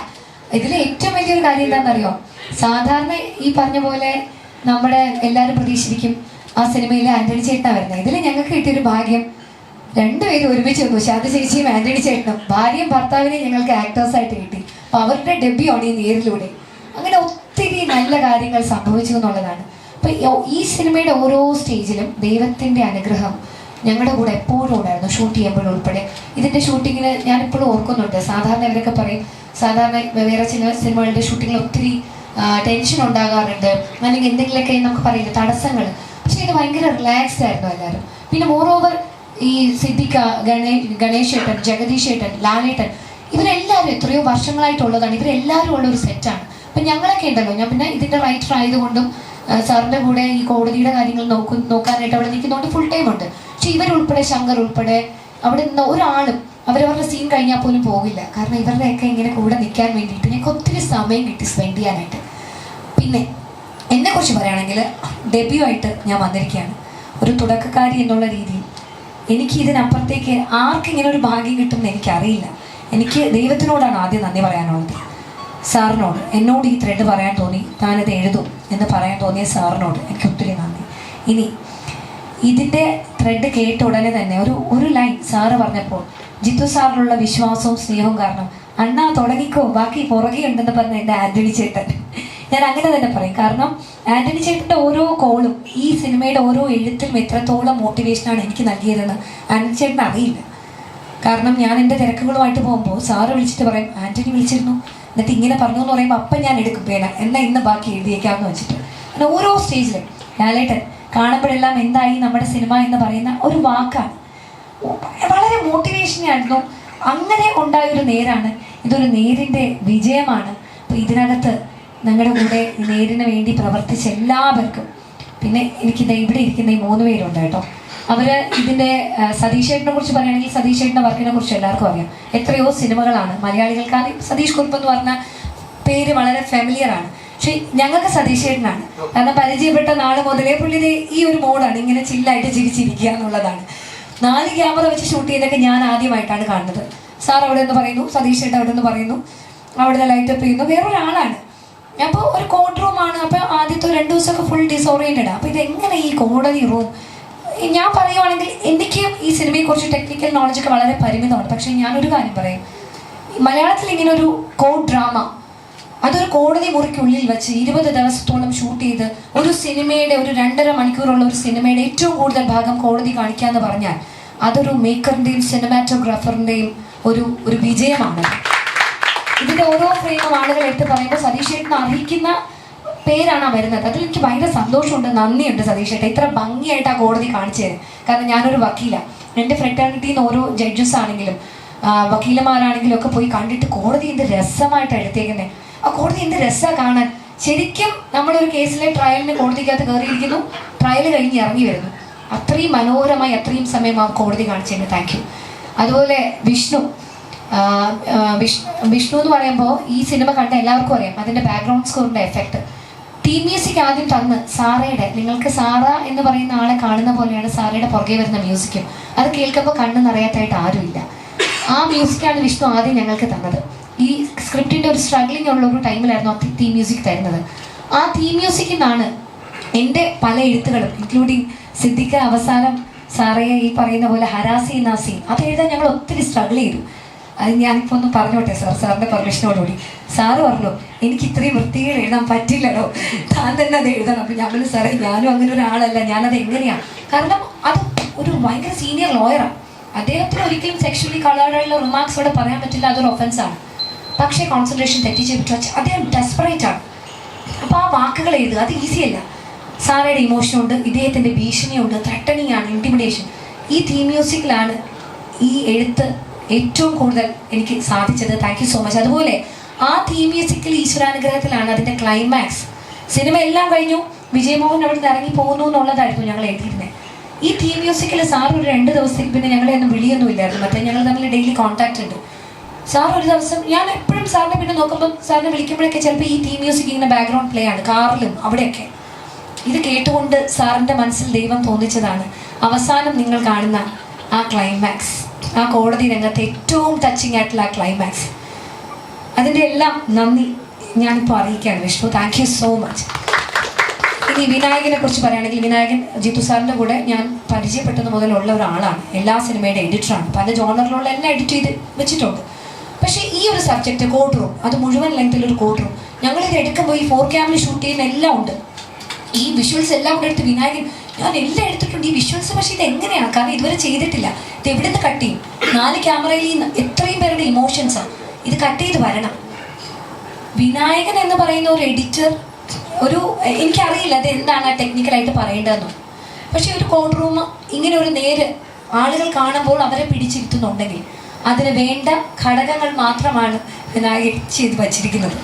ഇതിൽ ഏറ്റവും വലിയൊരു കാര്യം എന്താണെന്നറിയോ? സാധാരണ ഈ പറഞ്ഞ പോലെ നമ്മുടെ എല്ലാവരും പ്രതീക്ഷിക്കും ആ സിനിമയിൽ ആന്റണി ചേട്ടനാണ് വരുന്നത്. ഇതിൽ ഞങ്ങൾക്ക് കിട്ടിയൊരു ഭാഗ്യം, രണ്ടുപേരും ഒരുമിച്ച് വന്നു. ശാന്ത ചേച്ചിയും ആന്റണി ചേട്ടനും, ഭാര്യയും ഭർത്താവിനെയും ഞങ്ങൾക്ക് ആക്ടേഴ്സായിട്ട് കിട്ടി. അപ്പോൾ അവരുടെ ഡെബ്യൂ ആണ് ഈ നേരിലൂടെ. അങ്ങനെ ഒത്തിരി നല്ല കാര്യങ്ങൾ സംഭവിച്ചു എന്നുള്ളതാണ്. അപ്പോൾ ഈ സിനിമയുടെ ഓരോ സ്റ്റേജിലും ദൈവത്തിൻ്റെ അനുഗ്രഹം ഞങ്ങളുടെ കൂടെ എപ്പോഴും ഉണ്ടായിരുന്നു, ഷൂട്ട് ചെയ്യുമ്പോഴും ഉൾപ്പെടെ. ഇതിൻ്റെ ഷൂട്ടിങ്ങിന് ഞാനിപ്പോഴും ഓർക്കുന്നുണ്ട്. സാധാരണ ഇവരൊക്കെ പറയും, സാധാരണ വേറെ ചില സിനിമകളുടെ ഷൂട്ടിങ്ങിൽ ഒത്തിരി ടെൻഷൻ ഉണ്ടാകാറുണ്ട്, അല്ലെങ്കിൽ എന്തെങ്കിലുമൊക്കെ നമുക്ക് പറയില്ല തടസ്സങ്ങൾ. പക്ഷേ ഇത് ഭയങ്കര റിലാക്സ്ഡ് ആയിരുന്നു എല്ലാവരും. പിന്നെ മോറോവർ ഈ സിദ്ദിഖ, ഗണേഷ് ഏട്ടൻ, ജഗദീഷ് ഏട്ടൻ, ലാലേട്ടൻ, ഇവരെല്ലാവരും എത്രയോ വർഷങ്ങളായിട്ടുള്ളതാണ്. ഇവരെല്ലാവരും ഉള്ള ഒരു സെറ്റാണ്. അപ്പം ഞങ്ങളൊക്കെ ഉണ്ടല്ലോ, ഞാൻ പിന്നെ ഇതിൻ്റെ റൈറ്റർ ആയതുകൊണ്ടും സാറിൻ്റെ കൂടെ ഈ കോടതിയുടെ കാര്യങ്ങൾ നോക്കാനായിട്ട് അവിടെ നിൽക്കുന്നതുകൊണ്ട് ഫുൾ ടൈം ഉണ്ട്. പക്ഷെ ഇവരുൾപ്പെടെ, ശങ്കർ ഉൾപ്പെടെ, അവിടെ നിന്ന് ഒരാളും അവരവരുടെ സീൻ കഴിഞ്ഞാൽ പോലും പോകില്ല. കാരണം ഇവരുടെയൊക്കെ ഇങ്ങനെ കൂടെ നിൽക്കാൻ വേണ്ടിയിട്ട് ഞങ്ങൾക്ക് ഒത്തിരി സമയം കിട്ടി സ്പെൻഡ് ചെയ്യാനായിട്ട്. പിന്നെ എന്നെക്കുറിച്ച് പറയുകയാണെങ്കിൽ, ഡെബ്യൂ ആയിട്ട് ഞാൻ വന്നിരിക്കുകയാണ് ഒരു തുടക്കക്കാരി എന്നുള്ള രീതിയിൽ. എനിക്ക് ഇതിനപ്പുറത്തേക്ക് ആർക്കിങ്ങനെ ഒരു ഭാഗ്യം കിട്ടുമെന്ന് എനിക്കറിയില്ല. എനിക്ക് ദൈവത്തിനോടാണ് ആദ്യം നന്ദി പറയാനുള്ളത്, സാറിനോട്. എന്നോട് ഈ ത്രെഡ് പറയാൻ തോന്നി, താനത് എഴുതും എന്ന് പറയാൻ തോന്നിയ സാറിനോട് എനിക്ക് ഒത്തിരി നന്ദി. ഇനി ഇതിൻ്റെ ത്രെഡ് കേട്ട ഉടനെ തന്നെ ഒരു ലൈൻ സാറ് പറഞ്ഞപ്പോൾ, ജിത്തു സാറിനുള്ള വിശ്വാസവും സ്നേഹവും കാരണം, അണ്ണാ തുടങ്ങിക്കോ, ബാക്കി പുറകെ ഉണ്ടെന്ന് പറഞ്ഞ എൻ്റെ ആന്റണി ചേട്ടൻ. ഞാൻ അങ്ങനെ തന്നെ പറയും. കാരണം ആന്റണി ചേട്ടൻ്റെ ഓരോ കോളും ഈ സിനിമയുടെ ഓരോ എഴുത്തിലും എത്രത്തോളം മോട്ടിവേഷനാണ് എനിക്ക് നൽകിയതെന്ന് ആന്റണി ചേട്ടൻ അറിയില്ല. കാരണം ഞാൻ എൻ്റെ തിരക്കുകളുമായിട്ട് പോകുമ്പോൾ സാറ് വിളിച്ചിട്ട് പറയും, ആന്റണി വിളിച്ചിരുന്നു, എന്നിട്ട് ഇങ്ങനെ പറഞ്ഞു എന്ന് പറയുമ്പോൾ അപ്പം ഞാൻ എടുക്കും പേന, എന്നാൽ ഇന്ന് ബാക്കി എഴുതിയേക്കാമെന്ന് വെച്ചിട്ട്. അങ്ങനെ ഓരോ സ്റ്റേജിലും ലാലേട്ടൻ കാണുമ്പോഴെല്ലാം എന്തായി നമ്മുടെ സിനിമ എന്ന് പറയുന്ന ഒരു വാക്കാണ്, വളരെ മോട്ടിവേഷനായിരുന്നു. അങ്ങനെ ഉണ്ടായൊരു നേരാണ്. ഇതൊരു നേരിൻ്റെ വിജയമാണ്. അപ്പോൾ ഇതിനകത്ത് ഞങ്ങളുടെ കൂടെ നേരിന് വേണ്ടി പ്രവർത്തിച്ച എല്ലാവർക്കും, പിന്നെ എനിക്കിത് ഇവിടെ ഇരിക്കുന്ന ഈ 3 പേരുണ്ട് കേട്ടോ. അവർ ഇതിൻ്റെ സതീഷ് ചേട്ടനെ കുറിച്ച് പറയുകയാണെങ്കിൽ, സതീഷ് ചേട്ടൻ്റെ വർക്കിനെ കുറിച്ച് എല്ലാവർക്കും അറിയാം. എത്രയോ സിനിമകളാണ് മലയാളികൾക്കാണ്. സതീഷ് കുറുപ്പ് എന്ന് പറഞ്ഞ പേര് വളരെ ഫെമിലിയറാണ്. പക്ഷെ ഞങ്ങൾക്ക് സതീഷ് ചേട്ടനാണ്. കാരണം പരിചയപ്പെട്ട നാൾ മുതലേ പുള്ളിയുടെ ഈ ഒരു മോഡാണ്, ഇങ്ങനെ ചില്ലായിട്ട് ചിരിച്ചിരിക്കുക എന്നുള്ളതാണ്. 4 ക്യാമറ വെച്ച് ഷൂട്ട് ചെയ്തൊക്കെ ഞാൻ ആദ്യമായിട്ടാണ് കാണുന്നത്. സാർ അവിടെ നിന്ന് പറയുന്നു, സതീഷ് ചേട്ടൻ അവിടെ നിന്ന് പറയുന്നു, അവിടുന്ന് ലൈറ്റപ്പ് ചെയ്യുന്നു, വേറൊരാളാണ്. അപ്പോൾ ഒരു കോർട്ട് റൂമാണ്. അപ്പോൾ ആദ്യത്തെ 2 ദിവസമൊക്കെ ഫുൾ ഡിസോറിയൻറ്റഡ്. അപ്പോൾ ഇതെങ്ങനെ ഈ കോടതി റൂം? ഞാൻ പറയുവാണെങ്കിൽ എനിക്ക് ഈ സിനിമയെക്കുറിച്ച് ടെക്നിക്കൽ നോളജൊക്കെ വളരെ പരിമിതമാണ്. പക്ഷേ ഞാനൊരു കാര്യം പറയും, മലയാളത്തിൽ ഇങ്ങനെ ഒരു കോർട്ട് ഡ്രാമ അതൊരു കോടതി മുറിക്കുള്ളിൽ വെച്ച് 20 ദിവസത്തോളം ഷൂട്ട് ചെയ്ത് ഒരു സിനിമയുടെ ഒരു 2.5 മണിക്കൂറുള്ള ഒരു സിനിമയുടെ ഏറ്റവും കൂടുതൽ ഭാഗം കോടതി കാണിക്കാന്ന് പറഞ്ഞാൽ അതൊരു മേക്കറിന്റെയും സിനിമാറ്റോഗ്രാഫറിന്റെയും ഒരു വിജയമാണ്. ഇതിന്റെ ഓരോ ഫ്രെയിമും ആളുകൾ എടുത്ത് പറയുമ്പോൾ സതീഷ് ചേട്ടനെ അറിയിക്കുന്ന പേരാണ് വരുന്നത്. അതിൽ എനിക്ക് ഭയങ്കര സന്തോഷമുണ്ട്, നന്ദിയുണ്ട് സതീഷ് ചേട്ടൻ ഇത്ര ഭംഗിയായിട്ട് ആ കോടതി കാണിച്ചു തരും. കാരണം ഞാനൊരു വക്കീലാണ്. എൻ്റെ ഫ്രട്ടേണിറ്റിയിൽ നിന്ന് ഓരോ ജഡ്ജസ് ആണെങ്കിലും വക്കീലന്മാരാണെങ്കിലും ഒക്കെ പോയി കണ്ടിട്ട് കോടതി എന്ത് രസമായിട്ട് എടുത്തേക്കുന്നത്, ആ കോടതി എന്ത് രസമാണ് കാണാൻ. ശരിക്കും നമ്മളൊരു കേസിലെ ട്രയലിന് കോടതിക്കകത്ത് കയറിയിരിക്കുന്നു, ട്രയൽ കഴിഞ്ഞ് ഇറങ്ങി വരുന്നു. അത്രയും മനോഹരമായി അത്രയും സമയം ആ കോടതി കാണിച്ചതിന് താങ്ക് യു. അതുപോലെ വിഷ്ണു എന്ന് പറയുമ്പോൾ ഈ സിനിമ കണ്ട എല്ലാവർക്കും അറിയാം അതിൻ്റെ ബാക്ക്ഗ്രൗണ്ട് സ്കോറിൻ്റെ എഫക്റ്റ്. തീം മ്യൂസിക് ആദ്യം തന്ന് സാറയുടെ, നിങ്ങൾക്ക് സാറ എന്ന് പറയുന്ന ആളെ കാണുന്ന പോലെയാണ് സാറയുടെ പുറകെ വരുന്ന മ്യൂസിക്കും. അത് കേൾക്കുമ്പോൾ കണ്ണ് നിറയാത്തായിട്ട് ആരുമില്ല. ആ മ്യൂസിക്കാണ് വിഷ്ണു ആദ്യം ഞങ്ങൾക്ക് തന്നത്. ഈ സ്ക്രിപ്റ്റിൻ്റെ ഒരു സ്ട്രഗ്ലിംഗ് ഉള്ള ഒരു ടൈമിലായിരുന്നു ആ തീം മ്യൂസിക് തരുന്നത്. ആ തീം മ്യൂസിക്കിൽ നിന്നാണ് എൻ്റെ പല എഴുത്തുകളും ഇൻക്ലൂഡിങ് സിദ്ദിഖ അവസാനം സാറയെ ഈ പറയുന്ന പോലെ ഹരാസി നാസി അത് എഴുതാൻ ഞങ്ങൾ ഒത്തിരി സ്ട്രഗിൾ ചെയ്തു. അത് ഞാനിപ്പോൾ ഒന്ന് പറഞ്ഞോട്ടെ സാറിൻ്റെ പെർമിഷനോടുകൂടി. സാറ് പറഞ്ഞു എനിക്ക് ഇത്രയും വൃത്തികൾ എഴുതാൻ പറ്റില്ലല്ലോ, താൻ തന്നെ അത് എഴുതണം. അപ്പം ഞാൻ പറഞ്ഞു സാറേ ഞാനും അങ്ങനെ ഒരാളല്ല, ഞാനത് എങ്ങനെയാണ്, കാരണം അത് ഒരു ഭയങ്കര സീനിയർ ലോയറാണ്. അദ്ദേഹത്തിന് ഒരിക്കലും സെക്ഷലി കളേർഡായിട്ടുള്ള റിമാർക്സ് ഇവിടെ പറയാൻ പറ്റില്ല, അതൊരു ഒഫൻസാണ്. പക്ഷേ കോൺസെൻട്രേഷൻ തെറ്റിച്ച് വിട്ടു അദ്ദേഹം ഡെസ്പറേറ്റ് ആണ്. അപ്പോൾ ആ വാക്കുകൾ എഴുതുക അത് ഈസിയല്ല. സാറയുടെ ഇമോഷനുണ്ട്, ഇദ്ദേഹത്തിൻ്റെ ഭീഷണിയുണ്ട്, ത്രട്ടണിങ് ആണ്, ഇൻറ്റിമിഡേഷൻ. ഈ തീം മ്യൂസിക്കിലാണ് ഈ എഴുത്ത് ഏറ്റവും കൂടുതൽ എനിക്ക് സാധിച്ചത്. Thank you so much. അതുപോലെ ആ തീം മ്യൂസിക്കിൽ ഈശ്വരാനുഗ്രഹത്തിലാണ് അതിൻ്റെ ക്ലൈമാക്സ്. സിനിമ എല്ലാം കഴിഞ്ഞു, വിജയമോഹൻ അവിടെ നിന്ന് ഇറങ്ങി പോകുന്നു എന്നുള്ളതായിരുന്നു ഞങ്ങൾ എഴുതിയിരുന്നത്. ഈ തീം മ്യൂസിക്കിൽ സാർ ഒരു 2 ദിവസത്തേക്ക് പിന്നെ ഞങ്ങളെ ഒന്നും വിളിയൊന്നുമില്ലായിരുന്നു. മറ്റേ ഞങ്ങൾ തമ്മിൽ ഡെയിലി കോൺടാക്റ്റ് ഉണ്ട്. സാർ ഒരു ദിവസം ഞാൻ എപ്പോഴും സാറിനെ പിന്നെ നോക്കുമ്പോൾ സാറിനെ വിളിക്കുമ്പോഴൊക്കെ ചിലപ്പോൾ ഈ തീം മ്യൂസിക് ഇങ്ങനെ ബാക്ക്ഗ്രൗണ്ട് പ്ലേ ആണ് കാറിലും അവിടെയൊക്കെ. ഇത് കേട്ടുകൊണ്ട് സാറിൻ്റെ മനസ്സിൽ ദൈവം തോന്നിച്ചതാണ് അവസാനം നിങ്ങൾ കാണുന്ന ആ ക്ലൈമാക്സ്, ആ കോടതി രംഗത്തെ ഏറ്റവും ടച്ചിങ് ആയിട്ടുള്ള ആ ക്ലൈമാക്സ്. അതിൻ്റെ എല്ലാം നന്ദി ഞാനിപ്പോൾ അറിയിക്കുകയാണ് Vishnu. Thank you so much. ഇനി വിനായകനെ കുറിച്ച് പറയുകയാണെങ്കിൽ വിനായകൻ ജിത്തു സാറിൻ്റെ കൂടെ ഞാൻ പരിചയപ്പെട്ടത് മുതലുള്ള ഒരാളാണ്. എല്ലാ സിനിമയുടെ എഡിറ്ററാണ്, പല ജോണറിലുള്ള എല്ലാം എഡിറ്റ് ചെയ്ത് വെച്ചിട്ടുണ്ട്. പക്ഷേ ഈ ഒരു സബ്ജക്റ്റ് കോർട്ട് റൂം, അത് മുഴുവൻ ലെങ്തിലൊരു കോർട്ട് റൂം, ഞങ്ങളിത് എടുക്കുമ്പോൾ ഈ 4 ക്യാമിൽ ഷൂട്ട് ചെയ്യുന്ന എല്ലാം ഉണ്ട്. ഈ വിഷ്വൽസ് എല്ലാം കൂടെ എടുത്ത് വിനായകൻ ഞാൻ എല്ലാം എടുത്തിട്ടുണ്ട് ഈ വിഷ്വൽസ്, പക്ഷേ ഇത് എങ്ങനെയാണ്, കാരണം ഇതുവരെ ചെയ്തിട്ടില്ല, ഇത് എവിടെ നിന്ന് കട്ട് ചെയ്യും, 4 ക്യാമറയിൽ എത്രയും പേരുടെ ഇമോഷൻസാണ്, ഇത് കട്ട് ചെയ്ത് വരണം. വിനായകൻ എന്ന് പറയുന്ന ഒരു എഡിറ്റർ, എനിക്കറിയില്ല അത് എന്താണ് ടെക്നിക്കലായിട്ട് പറയേണ്ടതെന്നോ, പക്ഷേ ഒരു കോർട്ട് റൂം ഇങ്ങനെ ഒരു നേര് ആളുകൾ കാണുമ്പോൾ അവരെ പിടിച്ചിരുത്തുന്നുണ്ടെങ്കിൽ അതിന് വേണ്ട ഘടകങ്ങൾ മാത്രമാണ് വിനായകൻ ചെയ്ത് വച്ചിരിക്കുന്നത്.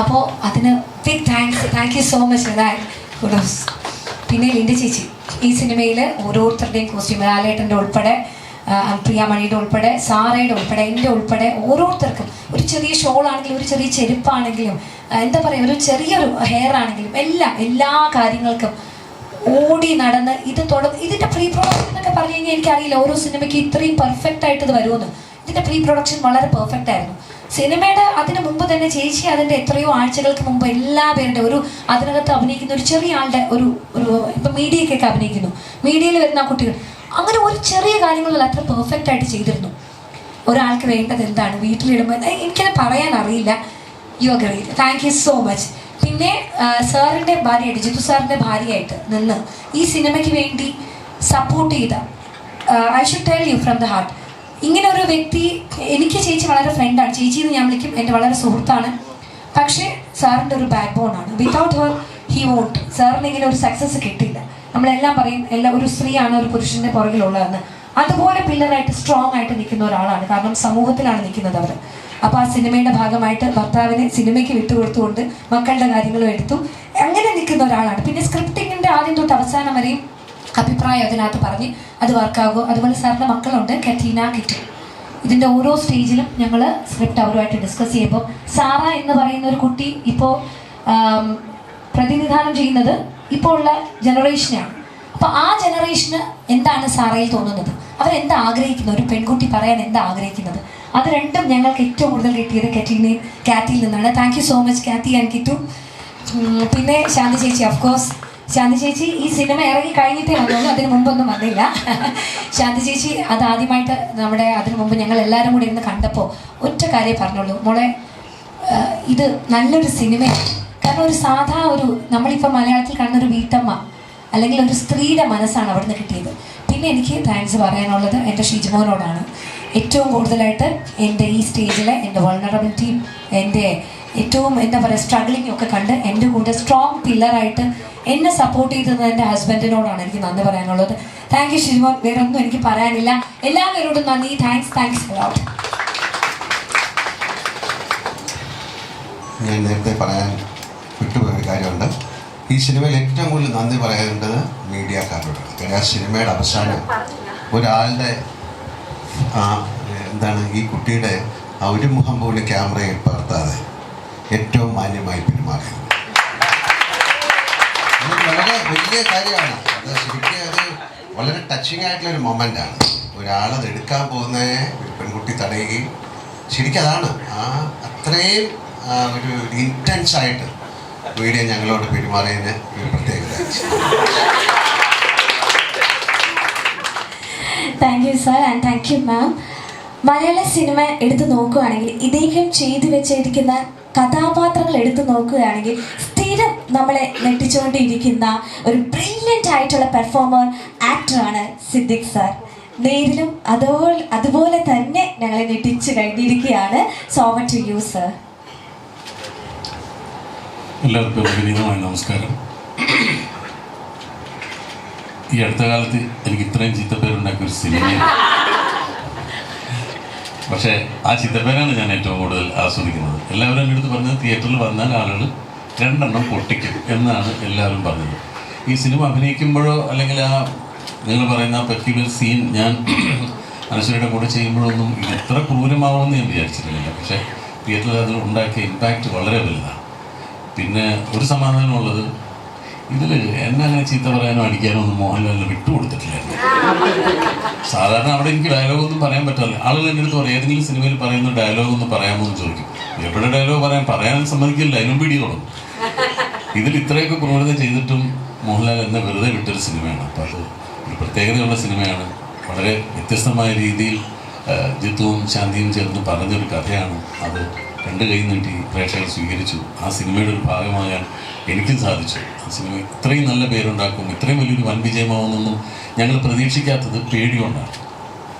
അപ്പോൾ അതിന് big thank you so much Vinayakan. പിന്നെ ലിൻഡ ചേച്ചി ഈ സിനിമയിൽ ഓരോരുത്തരുടെയും കോസ്റ്റ്യൂം, ലാലേട്ടൻ്റെ ഉൾപ്പെടെ, പ്രിയാമണിയുടെ ഉൾപ്പെടെ, സാറയുടെ ഉൾപ്പെടെ, എൻ്റെ ഉൾപ്പെടെ ഓരോരുത്തർക്കും ഒരു ചെറിയ ഷോൾ ആണെങ്കിലും ഒരു ചെറിയ ചെരുപ്പാണെങ്കിലും എന്താ പറയുക ഒരു ചെറിയൊരു ഹെയർ ആണെങ്കിലും എല്ലാ കാര്യങ്ങൾക്കും ഓടി നടന്ന് ഇതിൻ്റെ പ്രീ പ്രൊഡക്ഷൻ എന്നൊക്കെ പറഞ്ഞു കഴിഞ്ഞാൽ എനിക്കറിയില്ല ഓരോ സിനിമയ്ക്ക് ഇത്രയും പെർഫെക്റ്റ് ആയിട്ട് ഇത് വരുമെന്ന്. ഇതിൻ്റെ പ്രീ പ്രൊഡക്ഷൻ വളരെ പെർഫെക്റ്റ് ആയിരുന്നു. സിനിമയുടെ അതിന് മുമ്പ് തന്നെ ചേച്ചി അതിൻ്റെ എത്രയോ ആഴ്ചകൾക്ക് മുമ്പ് എല്ലാ പേരുടെ അതിനകത്ത് അഭിനയിക്കുന്ന ഒരു ചെറിയ ആളുടെ ഒരു ഇപ്പം മീഡിയക്കൊക്കെ അഭിനയിക്കുന്നു, മീഡിയയിൽ വരുന്ന ആ കുട്ടികൾ, അങ്ങനെ ഒരു ചെറിയ കാര്യങ്ങളിൽ അത്ര പെർഫെക്റ്റ് ആയിട്ട് ചെയ്തിരുന്നു. ഒരാൾക്ക് വേണ്ടത് എന്താണ് വീട്ടിലിടുമ്പോൾ എനിക്കത് പറയാൻ അറിയില്ല. You are great, thank you so much. പിന്നെ സാറിൻ്റെ ഭാര്യയായിട്ട്, ജിത്തു സാറിൻ്റെ ഭാര്യയായിട്ട് നിന്ന് ഈ സിനിമയ്ക്ക് വേണ്ടി സപ്പോർട്ട് ചെയ്ത, I should tell you from the heart, ഇങ്ങനെ ഒരു വ്യക്തി, എനിക്ക് ചേച്ചി വളരെ ഫ്രണ്ടാണ്, ചേച്ചി എന്ന് ഞാൻ വിളിക്കും, എൻ്റെ വളരെ സുഹൃത്താണ്. പക്ഷേ സാറിൻ്റെ ഒരു ബാക്ക് ബോൺ ആണ്. Without her he won't. സാറിന് ഇങ്ങനെ ഒരു സക്സസ് കിട്ടില്ല. നമ്മളെല്ലാം പറയും ഒരു സ്ത്രീയാണ് ഒരു പുരുഷൻ്റെ പുറകിലുള്ളതെന്ന്. അതുപോലെ പില്ലറായിട്ട് സ്ട്രോങ് ആയിട്ട് നിൽക്കുന്ന ഒരാളാണ്. കാരണം സമൂഹത്തിലാണ് നിൽക്കുന്നത് അവർ. അപ്പോൾ ആ സിനിമയുടെ ഭാഗമായിട്ട് ഭർത്താവിനെ സിനിമയ്ക്ക് വിട്ടുകൊടുത്തുകൊണ്ട് മക്കളുടെ കാര്യങ്ങളും എടുത്തു അങ്ങനെ നിൽക്കുന്ന ഒരാളാണ്. പിന്നെ സ്ക്രിപ്റ്റിങ്ങിൻ്റെ ആദ്യം തൊട്ട് അവസാനം വരെയും അഭിപ്രായം അതിനകത്ത് പറഞ്ഞ് അത് വർക്കാകും. അതുപോലെ സാറിൻ്റെ മക്കളുണ്ട്, കറ്റീന, കിറ്റു. ഇതിൻ്റെ ഓരോ സ്റ്റേജിലും ഞങ്ങൾ സ്ക്രിപ്റ്റ് അവരുമായിട്ട് ഡിസ്കസ് ചെയ്യുമ്പോൾ സാറ എന്ന് പറയുന്ന ഒരു കുട്ടി ഇപ്പോൾ പ്രതിനിധാനം ചെയ്യുന്നത് ഇപ്പോൾ ഉള്ള ജനറേഷനെയാണ്. അപ്പോൾ ആ ജനറേഷന് എന്താണ് സാറയിൽ തോന്നുന്നത്, അവരെന്താ ആഗ്രഹിക്കുന്നത്, ഒരു പെൺകുട്ടി പറയാൻ എന്താ ആഗ്രഹിക്കുന്നത്, അത് രണ്ടും ഞങ്ങൾക്ക് ഏറ്റവും കൂടുതൽ കിട്ടിയത് കാറ്റിയിൽ നിന്നാണ്. Thank you so much Katie and Kittu. പിന്നെ ശാന്തി ചേച്ചി, ഓഫ്കോഴ്സ് ശാന്തി ചേച്ചി ഈ സിനിമ ഇറങ്ങി കഴിഞ്ഞിട്ടേ വന്നുള്ളൂ, അതിന് മുമ്പൊന്നും വന്നില്ല. ശാന്തി ചേച്ചി അതാദ്യമായിട്ട് അതിന് മുമ്പ് ഞങ്ങൾ എല്ലാവരും കൂടി ഇരുന്ന് കണ്ടപ്പോൾ ഒറ്റ കാര്യം പറഞ്ഞുള്ളൂ, മോളെ ഇത് നല്ലൊരു സിനിമയാണ്. കാരണം ഒരു സാധാ ഒരു നമ്മളിപ്പോൾ മലയാളത്തിൽ കാണുന്ന ഒരു വീട്ടമ്മ അല്ലെങ്കിൽ ഒരു സ്ത്രീയുടെ മനസ്സാണ് അവിടെ നിന്ന് കിട്ടിയത്. പിന്നെ എനിക്ക് താങ്ക്സ് പറയാനുള്ളത് എൻ്റെ ഷിജുമോനോടാണ്. ഏറ്റവും കൂടുതലായിട്ട് എൻ്റെ ഈ സ്റ്റേജിലെ എൻ്റെ വൾണറബിലിറ്റിയും എൻ്റെ ഏറ്റവും എന്താ പറയുക സ്ട്രഗ്ലിംഗ് ഒക്കെ കണ്ട് എൻ്റെ കൂടെ സ്ട്രോങ് പില്ലറായിട്ട് എന്നെ സപ്പോർട്ട് ചെയ്തത് എൻ്റെ ഹസ്ബൻഡിനോടാണ് എനിക്ക് നന്ദി പറയാനുള്ളത്. Thank you Shijumon. വേറെ ഒന്നും എനിക്ക് പറയാനില്ല. എല്ലാവരോടും നന്ദി. Thanks a lot. ഞാൻ നേരത്തെ പറയാൻ വിട്ടുപോയൊരു കാര്യമുണ്ട്. ഈ സിനിമയിൽ ഏറ്റവും കൂടുതൽ നന്ദി പറയേണ്ടത് മീഡിയക്കാരോടാണ്. കാര്യം ആ സിനിമയുടെ അവസാനം ഒരാളുടെ എന്താണ് ഈ കുട്ടിയുടെ ആ ഒരു മുഖം പോലും ക്യാമറയിൽ പകർത്താതെ ഏറ്റവും മാന്യമായി പെരുമാറിയത് അത് വളരെ വലിയ കാര്യമാണ്. അത് ശരിക്കും അത് വളരെ ടച്ചിങ് ആയിട്ടുള്ളൊരു മൊമെൻ്റാണ്. ഒരാളത് എടുക്കാൻ പോകുന്ന ഒരു പെൺകുട്ടി തടയുകയും ശരിക്കും അതാണ് അത്രയും ഒരു ഇൻറ്റൻസ് ആയിട്ട് വീഡിയോ ഞങ്ങളോട് പെരുമാറിയതിന് ഒരു പ്രത്യേകത. Thank you sir and thank you ma'am. Malayala cinema എടുത്തു നോക്കുകയാണെങ്കിൽ ഇദ്ദേഹം ചെയ്തു വെച്ചിരിക്കുന്ന കഥാപാത്രങ്ങൾ എടുത്തു നോക്കുകയാണെങ്കിൽ സ്ഥിരം നമ്മളെ ഞെട്ടിച്ചുകൊണ്ടിരിക്കുന്ന ഒരു ബ്രില്യൻ്റ് ആയിട്ടുള്ള പെർഫോമർ ആക്ടറാണ് സിദ്ദിഖ് സാർ. നേരിലും അതുപോലെ തന്നെ ഞങ്ങളെ ഞെട്ടിച്ച് കഴിഞ്ഞിരിക്കുകയാണ്. So over to you sir. എല്ലാവർക്കും വിനീതമായ നമസ്കാരം. ഈ അടുത്ത കാലത്ത് എനിക്ക് ഇത്രയും ചീത്തപ്പേരുണ്ടാക്കിയ ഒരു സിനിമയാണ്. പക്ഷേ ആ ചീത്തപ്പേരാണ് ഞാൻ ഏറ്റവും കൂടുതൽ ആസ്വദിക്കുന്നത്. എല്ലാവരും എൻ്റെ അടുത്ത് പറഞ്ഞത് തിയേറ്ററിൽ വന്നാൽ ആളുകൾ 2 എണ്ണം പൊട്ടിക്കും എന്നാണ് എല്ലാവരും പറഞ്ഞത്. ഈ സിനിമ അഭിനയിക്കുമ്പോഴോ അല്ലെങ്കിൽ ആ നിങ്ങൾ പറയുന്ന ആ പെർട്ടിക്കുലർ സീൻ ഞാൻ അനശ്വരയുടെ കൂടെ ചെയ്യുമ്പോഴൊന്നും ഇത് ഇത്ര ക്രൂരമാവുമെന്ന് ഞാൻ വിചാരിച്ചിരുന്നില്ല. പക്ഷേ തിയേറ്ററിൽ അത് ഉണ്ടാക്കിയ ഇമ്പാക്റ്റ് വളരെ വലുതാണ്. പിന്നെ ഒരു സമാധാനമുള്ളത് ഇതിൽ എന്നെ അങ്ങനെ ചീത്ത പറയാനോ അടിക്കാനോ ഒന്നും മോഹൻലാലിന് വിട്ടുകൊടുത്തിട്ടില്ല. സാധാരണ അവിടെ എനിക്ക് ഡയലോഗൊന്നും പറയാൻ പറ്റില്ല. ആളുകൾ എൻ്റെ അടുത്ത് പറയും ഏതെങ്കിലും സിനിമയിൽ പറയുന്ന ഡയലോഗൊന്നും പറയാമോ എന്ന് ചോദിക്കും. എവിടെ ഡയലോഗ് പറയാനും സമ്മതിക്കില്ല, അതിനും പിടി തുടങ്ങും. ഇതിൽ ഇത്രയൊക്കെ ക്രൂരത ചെയ്തിട്ടും മോഹൻലാൽ എന്നെ വെറുതെ വിട്ടൊരു സിനിമയാണ്. അപ്പോൾ അത് ഒരു പ്രത്യേകതയുള്ള സിനിമയാണ്. വളരെ വ്യത്യസ്തമായ രീതിയിൽ ജിത്തുവും ശാന്തിയും ചേർന്ന് പറഞ്ഞൊരു കഥയാണ്. അത് 2 കൈ നീട്ടി പ്രേക്ഷകർ സ്വീകരിച്ചു. ആ സിനിമയുടെ ഒരു ഭാഗമാകാൻ എനിക്കും സാധിച്ചു. ആ സിനിമ ഇത്രയും നല്ല പേരുണ്ടാക്കും, ഇത്രയും വലിയൊരു വൻ വിജയമാവുമെന്നൊന്നും ഞങ്ങൾ പ്രതീക്ഷിക്കാത്തത് പേടികൊണ്ടാണ്.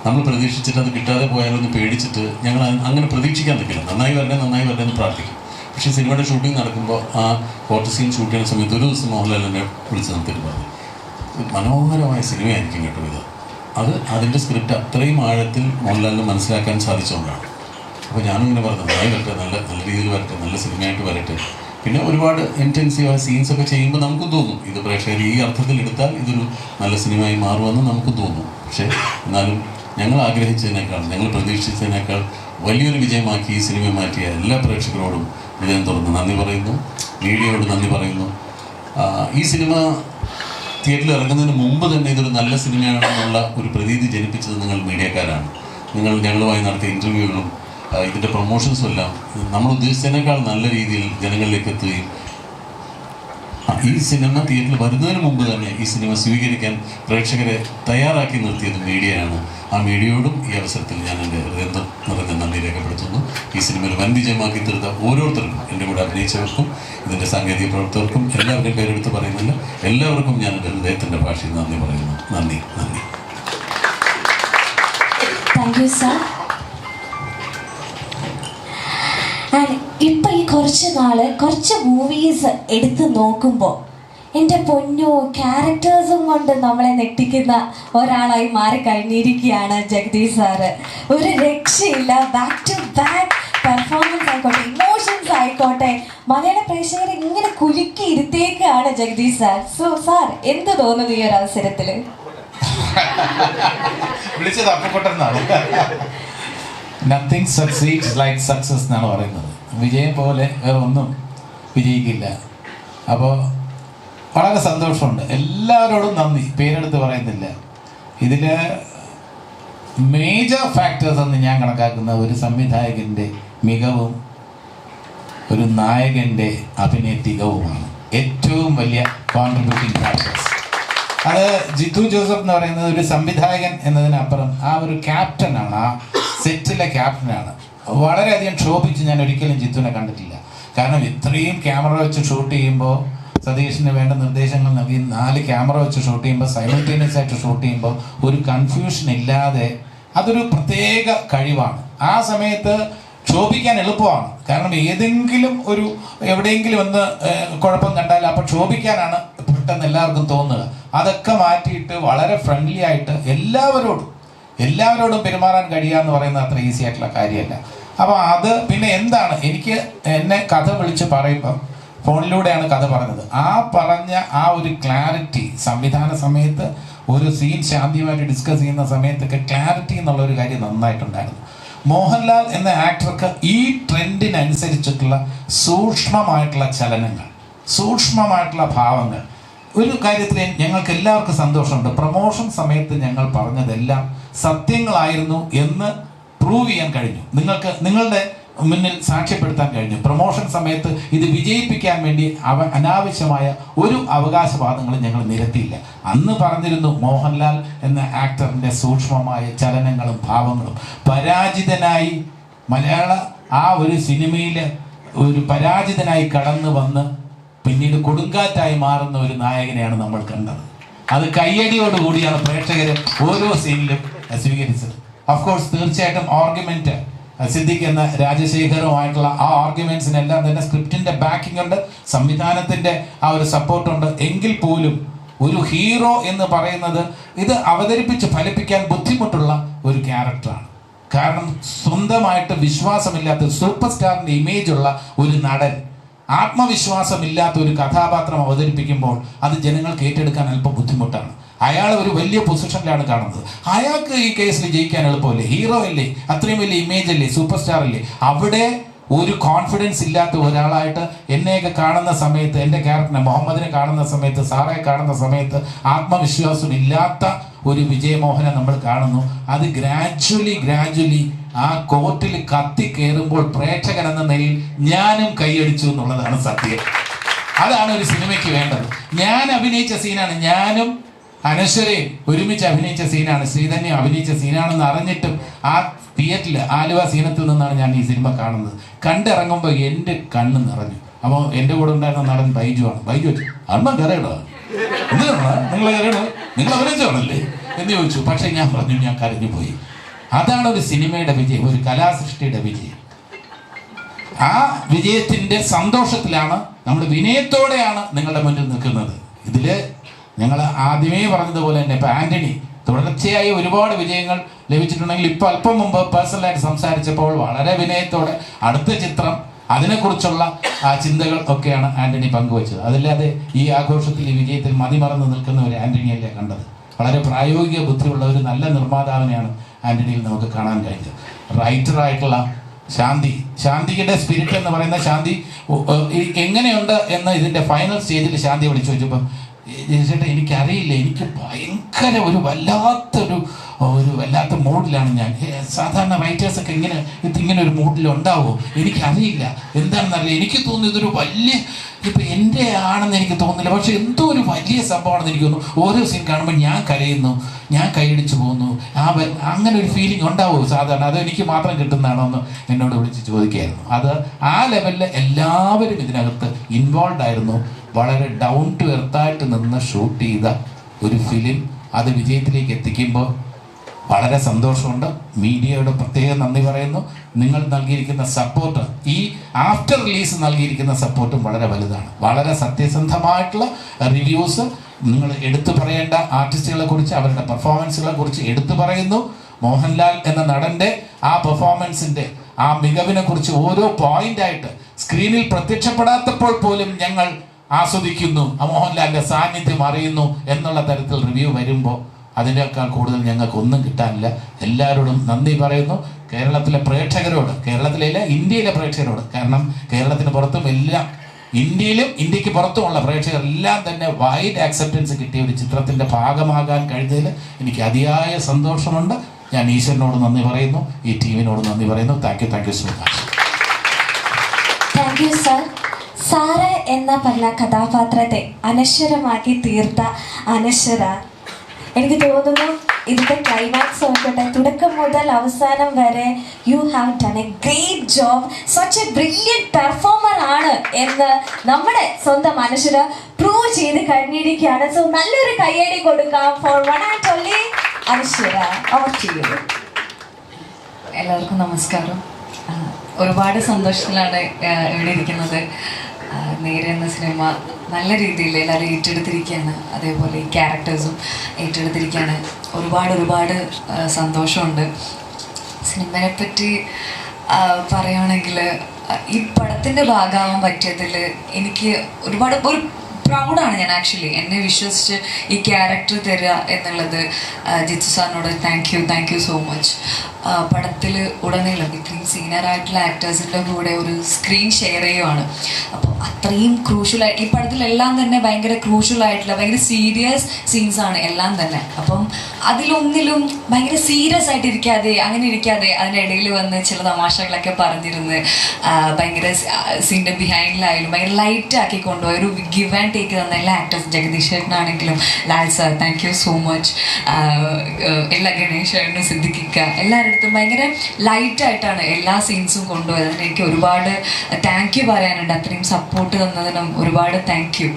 നമ്മൾ പ്രതീക്ഷിച്ചിട്ട് അത് കിട്ടാതെ പോയാലൊന്ന് പേടിച്ചിട്ട് ഞങ്ങൾ അങ്ങനെ പ്രതീക്ഷിക്കാൻ നിൽക്കില്ല. നന്നായി വരട്ടെ എന്ന് പ്രാർത്ഥിക്കും. പക്ഷേ സിനിമയുടെ ഷൂട്ടിംഗ് നടക്കുമ്പോൾ ആ ഫോട്ടോ സീൻ ഷൂട്ട് ചെയ്യുന്ന സമയത്ത് ഒരു ദിവസം മോഹൻലാൽ എന്നെ വിളിച്ച് നിർത്തിയിട്ട് പറഞ്ഞു, മനോഹരമായ സിനിമയായിരിക്കും കേട്ടോ ഇത്. അതിൻ്റെ സ്ക്രിപ്റ്റ് അത്രയും ആഴത്തിൽ മോഹൻലാലിന് മനസ്സിലാക്കാൻ സാധിച്ചുകൊണ്ടാണ്. അപ്പോൾ ഞാനിങ്ങനെ പറഞ്ഞു നന്നായി വരട്ടെ, നല്ല രീതിയിൽ വരട്ടെ, നല്ല സിനിമയായിട്ട് വരട്ടെ. പിന്നെ ഒരുപാട് ഇൻറ്റൻസീവായ സീൻസൊക്കെ ചെയ്യുമ്പോൾ നമുക്കും തോന്നും ഇത് പ്രേക്ഷകർ ഈ അർത്ഥത്തിൽ എടുത്താൽ ഇതൊരു നല്ല സിനിമയായി മാറുമെന്ന് നമുക്കും തോന്നും. പക്ഷേ എന്നാലും ഞങ്ങൾ ആഗ്രഹിച്ചതിനേക്കാൾ, ഞങ്ങൾ പ്രതീക്ഷിച്ചതിനേക്കാൾ വലിയൊരു വിജയമാക്കി ഈ സിനിമ മാറ്റിയ എല്ലാ പ്രേക്ഷകരോടും ഹൃദയം തുറന്ന് നന്ദി പറയുന്നു. മീഡിയയോട് നന്ദി പറയുന്നു. ഈ സിനിമ തിയേറ്ററിൽ ഇറങ്ങുന്നതിന് മുമ്പ് തന്നെ ഇതൊരു നല്ല സിനിമയാണെന്നുള്ള ഒരു പ്രതീതി ജനിപ്പിച്ചത് നിങ്ങൾ മീഡിയക്കാരാണ്. നിങ്ങൾ ഞങ്ങളുമായി നടത്തിയ ഇൻ്റർവ്യൂകളും ഇതിൻ്റെ പ്രൊമോഷൻസും എല്ലാം നമ്മൾ ഉദ്ദേശിച്ചതിനേക്കാൾ നല്ല രീതിയിൽ ജനങ്ങളിലേക്ക് എത്തുകയും ഈ സിനിമ തിയേറ്ററിൽ വരുന്നതിന് മുമ്പ് തന്നെ ഈ സിനിമ സ്വീകരിക്കാൻ പ്രേക്ഷകരെ തയ്യാറാക്കി നിർത്തിയത് മീഡിയയാണ്. ആ മീഡിയയോടും ഈ അവസരത്തിൽ ഞാൻ എൻ്റെ ഹൃദയം നിറഞ്ഞ നന്ദി രേഖപ്പെടുത്തുന്നു. ഈ സിനിമയിൽ വൻ വിജയമാക്കി തീർത്ത ഓരോരുത്തർക്കും, എൻ്റെ കൂടെ അഭിനയിച്ചവർക്കും ഇതിൻ്റെ സാങ്കേതിക പ്രവർത്തകർക്കും എല്ലാവരുടെയും പേരെടുത്ത് പറയുന്നില്ല, എല്ലാവർക്കും ഞാൻ എൻ്റെ ഹൃദയത്തിൻ്റെ ഭാഷയിൽ നന്ദി പറയുന്നു. നന്ദി. Thank you sir. ഇപ്പം ഈ കുറച്ച് മൂവീസ് എടുത്ത് നോക്കുമ്പോൾ എൻ്റെ പൊന്നോ ക്യാരക്ടേഴ്സും കൊണ്ട് നമ്മളെ ഞെട്ടിക്കുന്ന ഒരാളായി മാറിക്കഴിഞ്ഞിരിക്കുകയാണ് ജഗദീഷ് സാറ്. ഒരു രക്ഷയില്ല. ബാക്ക് ടു ബാക്ക് പെർഫോമൻസ് ആയിക്കോട്ടെ, ഇമോഷൻസ് ആയിക്കോട്ടെ, മലയാള പ്രേക്ഷകരെ ഇങ്ങനെ കുലുക്കി ഇരുത്തേക്കാണ് ജഗദീഷ് സാർ. സോ സാർ എന്ത് തോന്നുന്നു ഈ ഒരു അവസരത്തിൽ? വിളിച്ചത് അപ്പപ്പെട്ടെന്നാണ്. നത്തിങ് സക്സീഡ്സ് ലൈക്ക് സക്സസ് എന്നാണ് പറയുന്നത്. വിജയം പോലെ വേറെ ഒന്നും വിജയിക്കില്ല. അപ്പോൾ വളരെ സന്തോഷമുണ്ട്. എല്ലാവരോടും നന്ദി, പേരെടുത്ത് പറയുന്നില്ല. ഇതിൽ മേജർ ഫാക്ടേഴ്സ് എന്ന് ഞാൻ കണക്കാക്കുന്ന ഒരു സംവിധായകൻ്റെ മികവും ഒരു നായകൻ്റെ അഭിനയ തികവുമാണ് ഏറ്റവും വലിയ കോൺട്രിബ്യൂട്ടിംഗ് ഫാക്ടേഴ്സ്. അത് ജിത്തു ജോസഫ് എന്ന് പറയുന്നത് ഒരു സംവിധായകൻ എന്നതിനപ്പുറം ആ ഒരു ക്യാപ്റ്റനാണ്, ആ സെറ്റിലെ ക്യാപ്റ്റനാണ്. വളരെയധികം ക്ഷോഭിച്ച് ഞാൻ ഒരിക്കലും ജിത്തുവിനെ കണ്ടിട്ടില്ല. കാരണം ഇത്രയും ക്യാമറ വെച്ച് ഷൂട്ട് ചെയ്യുമ്പോൾ, സതീഷിന് വേണ്ട നിർദ്ദേശങ്ങൾ നൽകി 4 ക്യാമറ വെച്ച് ഷൂട്ട് ചെയ്യുമ്പോൾ, സൈമൾട്ടേനിയസ് ആയിട്ട് ഷൂട്ട് ചെയ്യുമ്പോൾ ഒരു കൺഫ്യൂഷൻ ഇല്ലാതെ, അതൊരു പ്രത്യേക കഴിവാണ്. ആ സമയത്ത് ക്ഷോഭിക്കാൻ എളുപ്പമാണ്. കാരണം ഏതെങ്കിലും ഒരു എവിടെയെങ്കിലും ഒന്ന് കുഴപ്പം കണ്ടാൽ അപ്പോൾ ക്ഷോഭിക്കാനാണ് പെട്ടെന്ന് എല്ലാവർക്കും തോന്നുക. അതൊക്കെ മാറ്റിയിട്ട് വളരെ ഫ്രണ്ട്ലി ആയിട്ട് എല്ലാവരോടും പെരുമാറാൻ കഴിയുക എന്ന് പറയുന്നത് അത്ര ഈസി ആയിട്ടുള്ള കാര്യമല്ല. അപ്പോൾ അത് പിന്നെ എന്താണ്, എന്നെ കഥ വിളിച്ച് പറയുമ്പം ഫോണിലൂടെയാണ് കഥ പറഞ്ഞത്. ആ പറഞ്ഞ ആ ഒരു ക്ലാരിറ്റി, സംവിധാന സമയത്ത് ഒരു സീൻ ശാന്തിയുമായിട്ട് ഡിസ്കസ് ചെയ്യുന്ന സമയത്തൊക്കെ ക്ലാരിറ്റി എന്നുള്ള ഒരു കാര്യം നന്നായിട്ടുണ്ടായിരുന്നു. മോഹൻലാൽ എന്ന ആക്ടർക്ക് ഈ ട്രെൻഡിനനുസരിച്ചിട്ടുള്ള സൂക്ഷ്മമായിട്ടുള്ള ചലനങ്ങൾ, സൂക്ഷ്മമായിട്ടുള്ള ഭാവങ്ങൾ. ഒരു കാര്യത്തിൽ ഞങ്ങൾക്ക് എല്ലാവർക്കും സന്തോഷമുണ്ട്. പ്രൊമോഷൻ സമയത്ത് ഞങ്ങൾ പറഞ്ഞതെല്ലാം സത്യങ്ങളായിരുന്നു എന്ന് പ്രൂവ് ചെയ്യാൻ കഴിഞ്ഞു. നിങ്ങളുടെ മുന്നിൽ സാക്ഷ്യപ്പെടുത്താൻ കഴിഞ്ഞു. പ്രൊമോഷൻ സമയത്ത് ഇത് വിജയിപ്പിക്കാൻ വേണ്ടി അനാവശ്യമായ ഒരു അവകാശവാദങ്ങളും ഞങ്ങൾ നിരത്തിയില്ല. അന്ന് പറഞ്ഞിരുന്നു മോഹൻലാൽ എന്ന ആക്ടറിൻ്റെ സൂക്ഷ്മമായ ചലനങ്ങളും ഭാവങ്ങളും. പരാജിതനായി മലയാള ആ ഒരു സിനിമയിൽ ഒരു പരാജിതനായി കടന്നു വന്ന് പിന്നീട് കൊടുങ്കാറ്റായി മാറുന്ന ഒരു നായകനെയാണ് നമ്മൾ കണ്ടത്. അത് കയ്യടിയോടുകൂടിയാണ് പ്രേക്ഷകർ ഓരോ സീനിലും സ്വീകരിച്ചത്. ഓഫ്കോഴ്സ് തീർച്ചയായിട്ടും ആർഗ്യുമെന്റ് സിദ്ദിഖ് എന്ന രാജശേഖരവുമായിട്ടുള്ള ആ ആർഗ്യുമെന്റ്സിനെല്ലാം തന്നെ സ്ക്രിപ്റ്റിന്റെ ബാക്കിംഗ് ഉണ്ട്, സംവിധാനത്തിന്റെ ആ ഒരു സപ്പോർട്ടുണ്ട്. എങ്കിൽ പോലും ഒരു ഹീറോ എന്ന് പറയുന്നത് ഇത് അവതരിപ്പിച്ച് ഫലിപ്പിക്കാൻ ബുദ്ധിമുട്ടുള്ള ഒരു ക്യാരക്ടറാണ്. കാരണം സ്വന്തമായിട്ട് വിശ്വാസമില്ലാത്ത സൂപ്പർ സ്റ്റാറിന്റെ ഇമേജ് ഉള്ള ഒരു നടൻ ആത്മവിശ്വാസമില്ലാത്ത ഒരു കഥാപാത്രം അവതരിപ്പിക്കുമ്പോൾ അത് ജനങ്ങൾക്ക് ഏറ്റെടുക്കാൻ അല്പം ബുദ്ധിമുട്ടാണ്. അയാൾ ഒരു വലിയ പൊസിഷനിലാണ് കാണുന്നത്. അയാൾക്ക് ഈ കേസിൽ ജയിക്കാൻ എളുപ്പമല്ലേ? ഹീറോ അല്ലേ, അത്രയും വലിയ ഇമേജ് അല്ലേ, സൂപ്പർ സ്റ്റാർ അല്ലേ? അവിടെ ഒരു കോൺഫിഡൻസ് ഇല്ലാത്ത ഒരാളായിട്ട് എന്നെയൊക്കെ കാണുന്ന സമയത്ത്, എൻ്റെ ക്യാരക്ടറിനെ മുഹമ്മദിനെ കാണുന്ന സമയത്ത്, സാറയെ കാണുന്ന സമയത്ത് ആത്മവിശ്വാസം ഇല്ലാത്ത ഒരു വിജയമോഹനെ നമ്മൾ കാണുന്നു. അത് ഗ്രാജുവലി ആ കോർട്ടിൽ കത്തി കയറുമ്പോൾ പ്രേക്ഷകൻ എന്ന നിലയിൽ ഞാനും കൈയടിച്ചു എന്നുള്ളതാണ് സത്യം. അതാണ് ഒരു സിനിമയ്ക്ക് വേണ്ടത്. ഞാൻ അഭിനയിച്ച സീനാണ്, ഞാനും അനശ്വരയും ഒരുമിച്ച് അഭിനയിച്ച സീനാണ്, ശ്രീധന്യം അഭിനയിച്ച സീനാണെന്ന് അറിഞ്ഞിട്ടും ആ തിയേറ്ററിൽ ആലുവ സീനത്തിൽ നിന്നാണ് ഞാൻ ഈ സിനിമ കാണുന്നത്. കണ്ടിറങ്ങുമ്പോൾ എൻ്റെ കണ്ണ് നിറഞ്ഞു. അപ്പോൾ എൻ്റെ കൂടെ ഉണ്ടായിരുന്ന നടൻ ബൈജുവാണ്. ബൈജു വെച്ചു, അമ്മ കരയടോ, എന്താണ് നിങ്ങൾ കരയണോ, നിങ്ങൾ അഭിനയിച്ചോളല്ലേ എന്ന് ചോദിച്ചു. പക്ഷെ ഞാൻ പറഞ്ഞു, ഞാൻ കരഞ്ഞു പോയി. അതാണ് ഒരു സിനിമയുടെ വിജയം, ഒരു കലാസൃഷ്ടിയുടെ വിജയം. ആ വിജയത്തിൻ്റെ സന്തോഷത്തിലാണ് നമ്മൾ വിനയത്തോടെയാണ് നിങ്ങളുടെ മുന്നിൽ നിൽക്കുന്നത്. ഇതിൽ ഞങ്ങൾ ആദ്യമേ പറഞ്ഞതുപോലെ തന്നെ ഇപ്പം ആൻ്റണി തുടർച്ചയായി ഒരുപാട് വിജയങ്ങൾ ലഭിച്ചിട്ടുണ്ടെങ്കിൽ ഇപ്പോൾ അല്പം മുമ്പ് പേഴ്സണലായിട്ട് സംസാരിച്ചപ്പോൾ വളരെ വിനയത്തോടെ അടുത്ത ചിത്രം, അതിനെക്കുറിച്ചുള്ള ആ ചിന്തകൾ ഒക്കെയാണ് ആൻ്റണി പങ്കുവച്ചത്. അതല്ലാതെ ഈ ആഘോഷത്തിൽ, ഈ വിജയത്തിൽ മതിമറന്ന് നിൽക്കുന്ന ഒരു ആൻ്റണിയല്ലേ കണ്ടത്. വളരെ പ്രായോഗിക ബുദ്ധിയുള്ള ഒരു നല്ല നിർമ്മാതാവിനെയാണ് ആൻ്റണിയിൽ നമുക്ക് കാണാൻ കഴിഞ്ഞത്. റൈറ്ററായിട്ടുള്ള ശാന്തിയുടെ സ്പിരിറ്റ് എന്ന് പറയുന്ന ശാന്തി എങ്ങനെയുണ്ട് എന്ന് ഇതിൻ്റെ ഫൈനൽ സ്റ്റേജിൽ ശാന്തി വിളിച്ചു വെച്ചപ്പം, ചേട്ടാ എനിക്കറിയില്ല, എനിക്ക് ഭയങ്കര ഒരു വല്ലാത്ത മൂഡിലാണ് ഞാൻ. സാധാരണ റൈറ്റേഴ്സൊക്കെ ഇങ്ങനെ ഒരു മൂഡിലുണ്ടാവുമോ എനിക്കറിയില്ല, എന്താണെന്നറിയില്ല. എനിക്ക് തോന്നുന്നു ഇതൊരു വലിയ, ഇപ്പം എൻ്റെ ആണെന്ന് എനിക്ക് തോന്നുന്നില്ല, പക്ഷെ എന്തോ ഒരു വലിയ സംഭവമാണെന്ന് എനിക്ക് തോന്നുന്നു. ഓരോ സീൻ കാണുമ്പോൾ ഞാൻ കരയുന്നു, ഞാൻ കൈയടിച്ചു പോകുന്നു. അങ്ങനെ ഒരു ഫീലിംഗ് ഉണ്ടാവുമോ സാധാരണ? അത് എനിക്ക് മാത്രം കിട്ടുന്നതാണോ എന്ന് എന്നോട് വിളിച്ച് ചോദിക്കുകയായിരുന്നു. അത് ആ ലെവലിൽ എല്ലാവരും ഇതിനകത്ത് ഇൻവോൾവ് ആയിരുന്നു. വളരെ ഡൗൺ ടു എർത്തായിട്ട് നിന്ന് ഷൂട്ട് ചെയ്ത ഒരു ഫിലിം അത് വിജയത്തിലേക്ക് എത്തിക്കുമ്പോൾ വളരെ സന്തോഷമുണ്ട്. മീഡിയയോട് പ്രത്യേകം നന്ദി പറയുന്നു. നിങ്ങൾ നൽകിയിരിക്കുന്ന സപ്പോർട്ട്, ഈ ആഫ്റ്റർ റിലീസ് നൽകിയിരിക്കുന്ന സപ്പോർട്ടും വളരെ വലുതാണ്. വളരെ സത്യസന്ധമായിട്ടുള്ള റിവ്യൂസ് നിങ്ങൾ എടുത്തു പറയേണ്ട ആർട്ടിസ്റ്റുകളെ കുറിച്ച്, അവരുടെ പെർഫോമൻസുകളെ കുറിച്ച് എടുത്തു പറയുന്നു. മോഹൻലാൽ എന്ന നടൻ്റെ ആ പെർഫോമൻസിൻ്റെ ആ മികവിനെ കുറിച്ച് ഓരോ പോയിന്റായിട്ട് സ്ക്രീനിൽ പ്രത്യക്ഷപ്പെടാത്തപ്പോൾ പോലും ഞങ്ങൾ ആസ്വദിക്കുന്നു, മോഹൻലാലിൻ്റെ സാന്നിധ്യം അറിയുന്നു എന്നുള്ള തരത്തിൽ റിവ്യൂ വരുമ്പോൾ അതിനേക്കാൾ കൂടുതൽ ഞങ്ങൾക്കൊന്നും കിട്ടാനില്ല. എല്ലാവരോടും നന്ദി പറയുന്നു. കേരളത്തിലെ പ്രേക്ഷകരോട്, കേരളത്തിലെ ഇന്ത്യയിലെ പ്രേക്ഷകരോട്, കാരണം കേരളത്തിന് പുറത്തും എല്ലാം, ഇന്ത്യക്ക് പുറത്തുമുള്ള പ്രേക്ഷകരെല്ലാം തന്നെ വൈഡ് ആക്സെപ്റ്റൻസ് കിട്ടിയ ഒരു ചിത്രത്തിൻ്റെ ഭാഗമാകാൻ കഴിഞ്ഞതിൽ എനിക്ക് അതിയായ സന്തോഷമുണ്ട്. ഞാൻ ഈശ്വരനോട് നന്ദി പറയുന്നു, ഈ ടീമിനോട് നന്ദി പറയുന്നു. Thank you so much. Thank you sir. Sara എന്ന പറഞ്ഞ കഥാപാത്രത്തെ അനശ്വരമാക്കി തീർത്ത അനശ്വര, എനിക്ക് തോന്നുന്നു ഇതിന്റെ ക്ലൈമാക്സ് നോക്കട്ടെ, തുടക്കം മുതൽ അവസാനം വരെ you have done A great job, such A brilliant performer ആണ് എന്ന് നമ്മുടെ സ്വന്തം മനുഷ്യര് പ്രൂവ് ചെയ്ത് കഴിഞ്ഞിരിക്കുകയാണ്. സോ നല്ലൊരു കയ്യടി കൊടുക്കാം for one and only Anaswara. Over to you. എല്ലാവർക്കും നമസ്കാരം. ഒരുപാട് സന്തോഷത്തിലാണ് ഇവിടെ ഇരിക്കുന്നത്. നേരെ എന്ന സിനിമ നല്ല രീതിയിൽ എല്ലാവരും ഏറ്റെടുത്തിരിക്കുകയാണ്. അതേപോലെ ഈ ക്യാരക്ടേഴ്സും ഏറ്റെടുത്തിരിക്കുകയാണ്. ഒരുപാട് സന്തോഷമുണ്ട്. സിനിമയെ പറ്റി പറയുകയാണെങ്കിൽ ഈ പടത്തിൻ്റെ ഭാഗമാകാൻ പറ്റിയതിൽ എനിക്ക് ഒരു പ്രൗഡാണ്. ഞാൻ ആക്ച്വലി എന്നെ വിശ്വസിച്ച് ഈ ക്യാരക്ടർ തരിക എന്നുള്ളത് ജിത്തു സാറിനോട് താങ്ക് യു സോ മച്ച്. പടത്തിൽ ഉടനീളം ഇത്രയും സീനിയറായിട്ടുള്ള ആക്ടേഴ്സിൻ്റെ കൂടെ ഒരു സ്ക്രീൻ ഷെയർ ചെയ്യുവാണ്. അപ്പോൾ അത്രയും ക്രൂഷ്യലായിട്ട് ഈ പടത്തിലെല്ലാം തന്നെ ഭയങ്കര ക്രൂഷ്യലായിട്ടുള്ള ഭയങ്കര സീരിയസ് സീൻസാണ് എല്ലാം തന്നെ. അപ്പം അതിലൊന്നിലും ഭയങ്കര സീരിയസ് ആയിട്ട് ഇരിക്കാതെ അതിൻ്റെ ഇടയിൽ വന്ന് ചില തമാശകളൊക്കെ പറഞ്ഞിരുന്ന് ഭയങ്കര സീൻ്റെ ബിഹൈൻഡിലായാലും ഭയങ്കര ലൈറ്റ് ആക്കി കൊണ്ടുപോയി ഒരു ഗിവ് ആൻഡ് ടേക്ക് തന്ന എല്ലാ ആക്ടേഴ്സ്, ജഗദീഷ് ചേട്ടനാണെങ്കിലും Lal sir thank you so much, എല്ലാ ഗണേഷ് ചേട്ടനും സിദ്ദിഖിക്ക എല്ലാവരുടെ അടുത്തും ഭയങ്കര ലൈറ്റായിട്ടാണ് എല്ലാ സീൻസും കൊണ്ടുപോയത്. അതിന് എനിക്ക് ഒരുപാട് താങ്ക് യു പറയാനുണ്ട്. അത്രയും സപ്പോർട്ട് തന്നതിനും ഒരുപാട് താങ്ക് യു.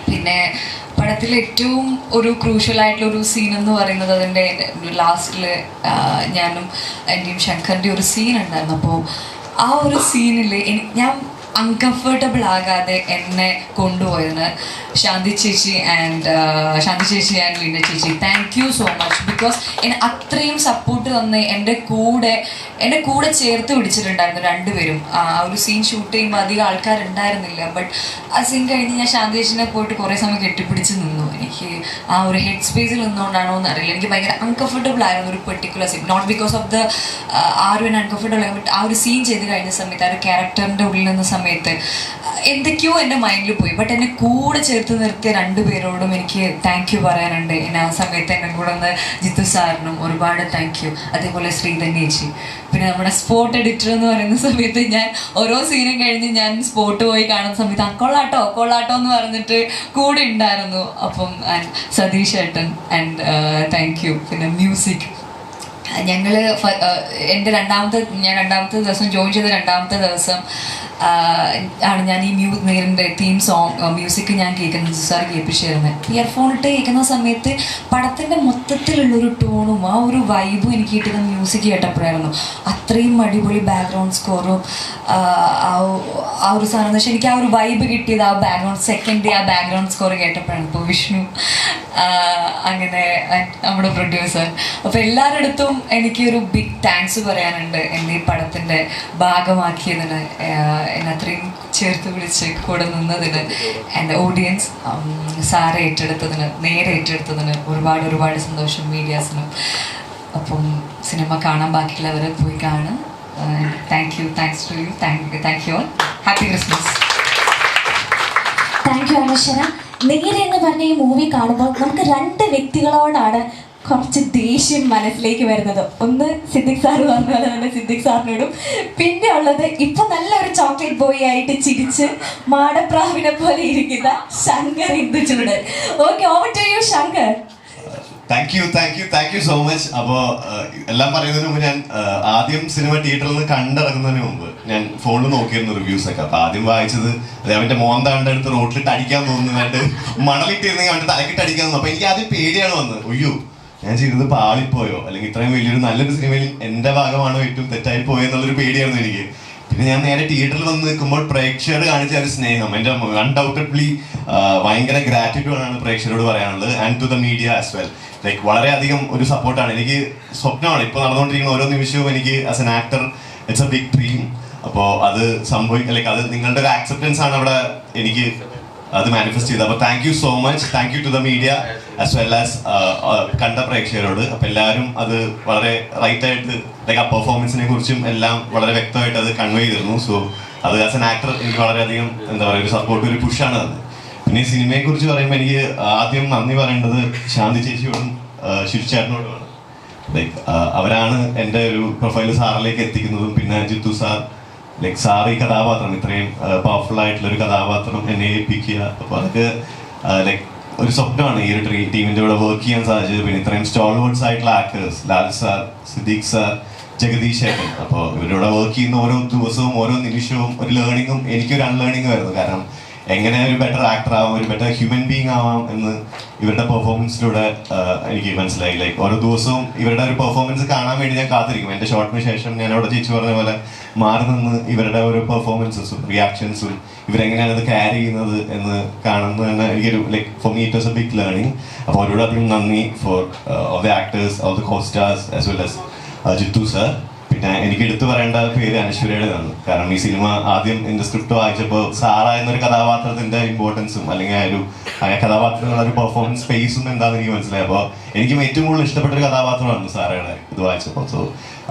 പിന്നെ പടത്തിൽ ഏറ്റവും ഒരു ക്രൂഷ്യലായിട്ടുള്ളൊരു സീൻ എന്ന് പറയുന്നത് അതിൻ്റെ ലാസ്റ്റിൽ ഞാനും എൻ്റെയും ശങ്കറിൻ്റെ ഒരു സീൻ ഉണ്ടായിരുന്നു. അപ്പോൾ ആ ഒരു സീനിൽ ഞാൻ അൺകംഫർട്ടബിൾ ആകാതെ എന്നെ കൊണ്ടുപോയതിന് ശാന്തി ചേച്ചി ആൻഡ് ലീന ചേച്ചി thank you so much. Because എന്നെ അത്രയും സപ്പോർട്ട് തന്ന് എൻ്റെ കൂടെ ചേർത്ത് പിടിച്ചിട്ടുണ്ടായിരുന്നു രണ്ടുപേരും. ആ ഒരു സീൻ ഷൂട്ട് ചെയ്യുമ്പോൾ അധികം ആൾക്കാരുണ്ടായിരുന്നില്ല. ബട്ട് ആ സീൻ കഴിഞ്ഞ് ഞാൻ ശാന്തി ചേച്ചിനെ പോയിട്ട് കുറേ സമയം കെട്ടിപ്പിടിച്ച് നിന്നു. എനിക്ക് ആ ഒരു ഹെഡ് സ്പേസിൽ നിന്നുകൊണ്ടാണോ എന്ന് അറിയില്ല, എനിക്ക് ഭയങ്കര അൺകംഫർട്ടബിൾ ആയിരുന്നു ഒരു particular scene. Not because of the ആരും അൺകംഫർട്ടബിൾ ആയി, ബട്ട് ആ ഒരു സീൻ ചെയ്ത് കഴിഞ്ഞ സമയത്ത് ആ ഒരു ക്യാരക്ടറിൻ്റെ ഉള്ളിൽ നിന്ന സമയത്ത് എന്തൊക്കെയോ എൻ്റെ മൈൻഡിൽ പോയി. ബട്ട് എന്നെ കൂടെ ചേർത്ത് നിർത്തിയ രണ്ടുപേരോടും എനിക്ക് താങ്ക് യു പറയാനുണ്ട്. എന്നെ ആ സമയത്ത് എന്നെ കൂടെ ഒന്ന് ജിത്തു സാറിനും ഒരുപാട് താങ്ക് യു. അതേപോലെ ശ്രീധന്യ ചേച്ചി. പിന്നെ നമ്മുടെ സ്പോട്ട് എഡിറ്റർ എന്ന് പറയുന്ന സമയത്ത് ഞാൻ ഓരോ സീനും കഴിഞ്ഞ് ഞാൻ സ്പോട്ട് പോയി കാണുന്ന സമയത്ത് കൊള്ളാട്ടോ എന്ന് പറഞ്ഞിട്ട് കൂടെ ഉണ്ടായിരുന്നു. അപ്പം സതീഷ് ഏട്ടൻ ആൻഡ് താങ്ക് യു. പിന്നെ മ്യൂസിക് ഞങ്ങൾ ഞാൻ രണ്ടാമത്തെ ദിവസം ജോയിൻ ചെയ്ത രണ്ടാമത്തെ ദിവസം ആണ് ഞാൻ ഈ നേരിൻ്റെ തീം സോങ് മ്യൂസിക് ഞാൻ കേൾക്കുന്നത് സാർ കേൾപ്പിച്ചിരുന്നത്. ഇയർഫോണിട്ട് കേൾക്കുന്ന സമയത്ത് പടത്തിൻ്റെ മൊത്തത്തിലുള്ളൊരു ടോണും ആ ഒരു വൈബും എനിക്ക് കിട്ടുന്ന മ്യൂസിക് കേട്ടപ്പോഴായിരുന്നു. അത്രയും അടിപൊളി ബാക്ക്ഗ്രൗണ്ട് സ്കോറും ആ ഒരു സാധനം എന്ന് വെച്ചാൽ എനിക്ക് ആ ഒരു വൈബ് കിട്ടിയത് ആ സെക്കൻഡ് ആ ബാക്ക്ഗ്രൗണ്ട് സ്കോർ കേട്ടപ്പോഴാണ്. ഇപ്പോൾ വിഷ്ണു അങ്ങനെ നമ്മുടെ പ്രൊഡ്യൂസർ, അപ്പോൾ എല്ലാവരുടെ അടുത്തും എനിക്കൊരു ബിഗ് താങ്ക്സ് പറയാനുണ്ട് എന്നെ ഈ പടത്തിൻ്റെ ഭാഗമാക്കിയതിന്, എന്നെ അത്രയും ചേർത്ത് പിടിച്ച് കൂടെ നിന്നതിന്, എൻ്റെ ഓഡിയൻസ് സാറെ നേരെ ഏറ്റെടുത്തതിന് ഒരുപാട് സന്തോഷം മീഡിയാസിനും. അപ്പം സിനിമ കാണാൻ ബാക്കിയുള്ളവരെ പോയി കാണും. Thanks to you. Thank you all. Happy Christmas. Thank you Anaswara. നേരെ എന്ന് പറഞ്ഞ ഈ മൂവി കാണുമ്പോൾ നമുക്ക് രണ്ട് വ്യക്തികളോടാണ് കുറച്ച് ദേഷ്യം മനസ്സിലേക്ക് വരുന്നത്. ഒന്ന് സിദ്ദിഖ് സാർ പറഞ്ഞ പോലെ തന്നെ സിദ്ദിഖ് സാറിനോടും, പിന്നെ ഉള്ളത് ഇപ്പൊ നല്ലൊരു ചോക്ലേറ്റ് ബോയ് ആയിട്ട് ചിരിച്ച് മാടപ്രാവിനെ പോലെ ഇരിക്കുന്ന Shankar Induchoodan. Okay, over to you Shankar. Thank you so much. അപ്പോൾ എല്ലാം പറയുന്നതിന് മുമ്പ് ഞാൻ ആദ്യം സിനിമ തിയേറ്ററിൽ നിന്ന് കണ്ടിറങ്ങുന്നതിന് മുമ്പ് ഞാൻ ഫോണിൽ നോക്കിയിരുന്നു റിവ്യൂസ് ഒക്കെ. അപ്പോൾ ആദ്യം വായിച്ചത് അവൻ്റെ മോന്താണ്ട് അടുത്ത് റോട്ടിലിട്ട് അടിക്കാൻ തോന്നുന്നതായിട്ട് മണലിട്ടിരുന്നെങ്കിൽ അവൻ്റെ തലക്കിട്ട് അടിക്കാൻ തോന്നുന്നു. അപ്പോൾ എനിക്ക് ആദ്യം പേടിയാണ് വന്നത്. അയ്യോ, ഞാൻ ചെയ്തത് പാളിപ്പോയോ, അല്ലെങ്കിൽ ഇത്രയും വലിയൊരു നല്ലൊരു സിനിമയിൽ എൻ്റെ ഭാഗമാണോ ഏറ്റവും തെറ്റായി പോയോ എന്നുള്ളൊരു പേടിയായിരുന്നു എനിക്ക്. പിന്നെ ഞാൻ നേരെ തിയേറ്ററിൽ വന്ന് നിൽക്കുമ്പോൾ പ്രേക്ഷകർ കാണിച്ച ഒരു സ്നേഹം, എൻ്റെ അൺഡൗട്ടഡ്ലി ഭയങ്കര ഗ്രാറ്റിറ്റ്യൂഡാണ് പ്രേക്ഷകരോട് പറയാനുള്ളത്. And to the media as well. Like വളരെയധികം ഒരു സപ്പോർട്ടാണ്. എനിക്ക് സ്വപ്നമാണ് ഇപ്പോൾ നടന്നുകൊണ്ടിരിക്കുന്ന ഓരോ നിമിഷവും. എനിക്ക് as an actor it's a big dream. അപ്പോൾ അത് ലൈക്ക് അത് നിങ്ങളുടെ ഒരു ആക്സെപ്റ്റൻസ് ആണ് അവിടെ എനിക്ക് അത് മാനിഫെസ്റ്റ് ചെയ്തത്. അപ്പോൾ thank you so much. Thank you to the media as well as കണ്ട പ്രേക്ഷകരോട്. അപ്പോൾ എല്ലാവരും അത് വളരെ റൈറ്റായിട്ട് ലൈക്ക് ആ പെർഫോമൻസിനെ കുറിച്ചും എല്ലാം വളരെ വ്യക്തമായിട്ട് അത് കൺവേ ചെയ്തിരുന്നു. സോ അത് ആസ് എൻ ആക്ടർ എനിക്ക് വളരെയധികം എന്താ പറയുക ഒരു സപ്പോർട്ട്, ഒരു പുഷാണ് അത്. പിന്നെ സിനിമയെ കുറിച്ച് പറയുമ്പോൾ എനിക്ക് ആദ്യം നന്ദി പറയേണ്ടത് ശാന്തി ചേച്ചിയോടും ശിവചേട്ടനോടുമാണ്. ലൈക്ക് അവരാണ് എൻ്റെ ഒരു പ്രൊഫൈൽ സാറിലേക്ക് എത്തിക്കുന്നതും. പിന്നെ ജിത്തു സാർ, ലൈക്ക് സാർ ഈ കഥാപാത്രം ഇത്രയും പവർഫുൾ ആയിട്ടുള്ളൊരു കഥാപാത്രം എന്നെ ഏൽപ്പിക്കുക. അപ്പോൾ അതൊക്കെ ലൈക്ക് ഒരു സ്വപ്നമാണ് ഈ ഒരു ടീമിൻ്റെ കൂടെ വർക്ക് ചെയ്യാൻ സാധിച്ചത്. പിന്നെ ഇത്രയും സ്റ്റോൾവേർഡ്സ് ആയിട്ടുള്ള actors, Lal sir, Siddique sir, Jagadish ചേട്ടൻ. അപ്പോൾ ഇവരുടെ വർക്ക് ചെയ്യുന്ന ഓരോ ദിവസവും ഓരോ നിമിഷവും ഒരു ലേണിങ്ങും എനിക്കൊരു അൺലേണിങ്ങും ആയിരുന്നു. കാരണം എങ്ങനെ ഒരു ബെറ്റർ ആക്ടർ ആവാം, ഒരു ബെറ്റർ ഹ്യൂമൻ ബീങ് ആവാം എന്ന് ഇവരുടെ പെർഫോമൻസിലൂടെ എനിക്ക് മനസ്സിലായി. ലൈക്ക് ഓരോ ദിവസവും ഇവരുടെ ഒരു പെർഫോമൻസ് കാണാൻ വേണ്ടി ഞാൻ കാത്തിരിക്കും. എൻ്റെ ഷോട്ടിന് ശേഷം ഞാൻ അവിടെ ചേച്ചി പറഞ്ഞ പോലെ മാറി നിന്ന് ഇവരുടെ ഓരോ പെർഫോമൻസസും റിയാക്ഷൻസും ഇവരെങ്ങനെയാണ് അത് ക്യാരി ചെയ്യുന്നത് എന്ന് കാണുന്നത് തന്നെ എനിക്കൊരു like for me it was a big learning. അപ്പോൾ അവരോട് അധികം നന്ദി for all the actors, all the co stars as well as Jithu sir. പിന്നെ എനിക്ക് എടുത്തു പറയേണ്ട പേര് അനശ്വരയുടേതാണ്. കാരണം ഈ സിനിമ ആദ്യം എൻ്റെ സ്ക്രിപ്റ്റ് വായിച്ചപ്പോൾ സാറ എന്നൊരു കഥാപാത്രത്തിൻ്റെ ഇമ്പോർട്ടൻസും അല്ലെങ്കിൽ ആ കഥാപാത്രത്തിനുള്ള ഒരു പെർഫോമൻസ് സ്പേസും എന്താണെന്ന് എനിക്ക് മനസ്സിലായി. അപ്പോൾ എനിക്കും ഏറ്റവും കൂടുതൽ ഇഷ്ടപ്പെട്ട ഒരു കഥാപാത്രമാണ് സാറയുടെ ഇത് വായിച്ചപ്പോൾ. സോ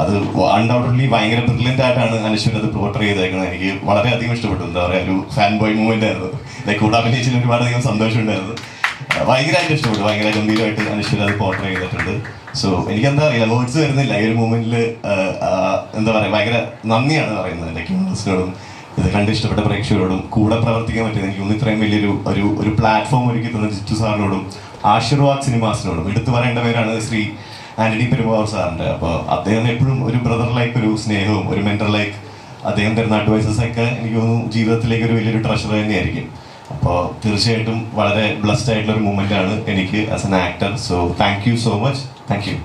അത് അൺഡൗട്ടഡ്ലി ഭയങ്കര ബ്രില്യൻ്റ് ആയിട്ടാണ് അനശ്വര അത് പോർട്രേ ചെയ്തേക്കുന്നത്. എനിക്ക് വളരെയധികം ഇഷ്ടപ്പെട്ടു. എന്താ പറയുക, ഒരു ഫാൻ ബോയ് മൂവ്മെൻ്റ് ആയിരുന്നു. ലൈക്ക് കൂടെ അഭിനയിച്ചതിന് ഒരുപാടധികം സന്തോഷമുണ്ടായിരുന്നു. ഭയങ്കരമായിട്ട് ഇഷ്ടപ്പെട്ടു. ഭയങ്കര ഗംഭീരമായിട്ട് അനശ്വര അത് പോർട്രേ ചെയ്തിട്ടുണ്ട്. സോ എനിക്കെന്താ അറിയില്ല, വേർഡ്സ് വരുന്നില്ല ഈ ഒരു മൂമെന്റിൽ. എന്താ പറയുക, ഭയങ്കര നന്ദിയാണ് പറയുന്നത് ലൈക്ക് യൂണിവേഴ്സിനോടും ഇത് കണ്ട് ഇഷ്ടപ്പെട്ട പ്രേക്ഷകരോടും കൂടെ പ്രവർത്തിക്കാൻ പറ്റിയത്. എനിക്ക് തോന്നുന്നു ഇത്രയും വലിയൊരു ഒരു പ്ലാറ്റ്ഫോം ഒരുക്കി തന്ന ജിത്തു സാറിനോടും ആശീർവാദ് സിനിമാസിനോടും. എടുത്തു പറയേണ്ട പേരാണ് ശ്രീ ആന്റണി പെരുമ്പാവൂർ സാറിൻ്റെ. അപ്പോൾ അദ്ദേഹം എപ്പോഴും ഒരു ബ്രദർ ലൈക്ക് ഒരു സ്നേഹവും ഒരു മെന്റർ ലൈക്ക് അദ്ദേഹം തരുന്ന അഡ്വൈസസ് ഒക്കെ എനിക്ക് തോന്നുന്നു ജീവിതത്തിലേക്ക് ഒരു വലിയൊരു ട്രഷർ തന്നെയായിരിക്കും. അപ്പോൾ തീർച്ചയായിട്ടും വളരെ ബ്ലെസ്ഡ് ആയിട്ടുള്ള ഒരു മൂമെൻ്റ് ആണ് എനിക്ക് as an actor. So thank you so much. Thank U.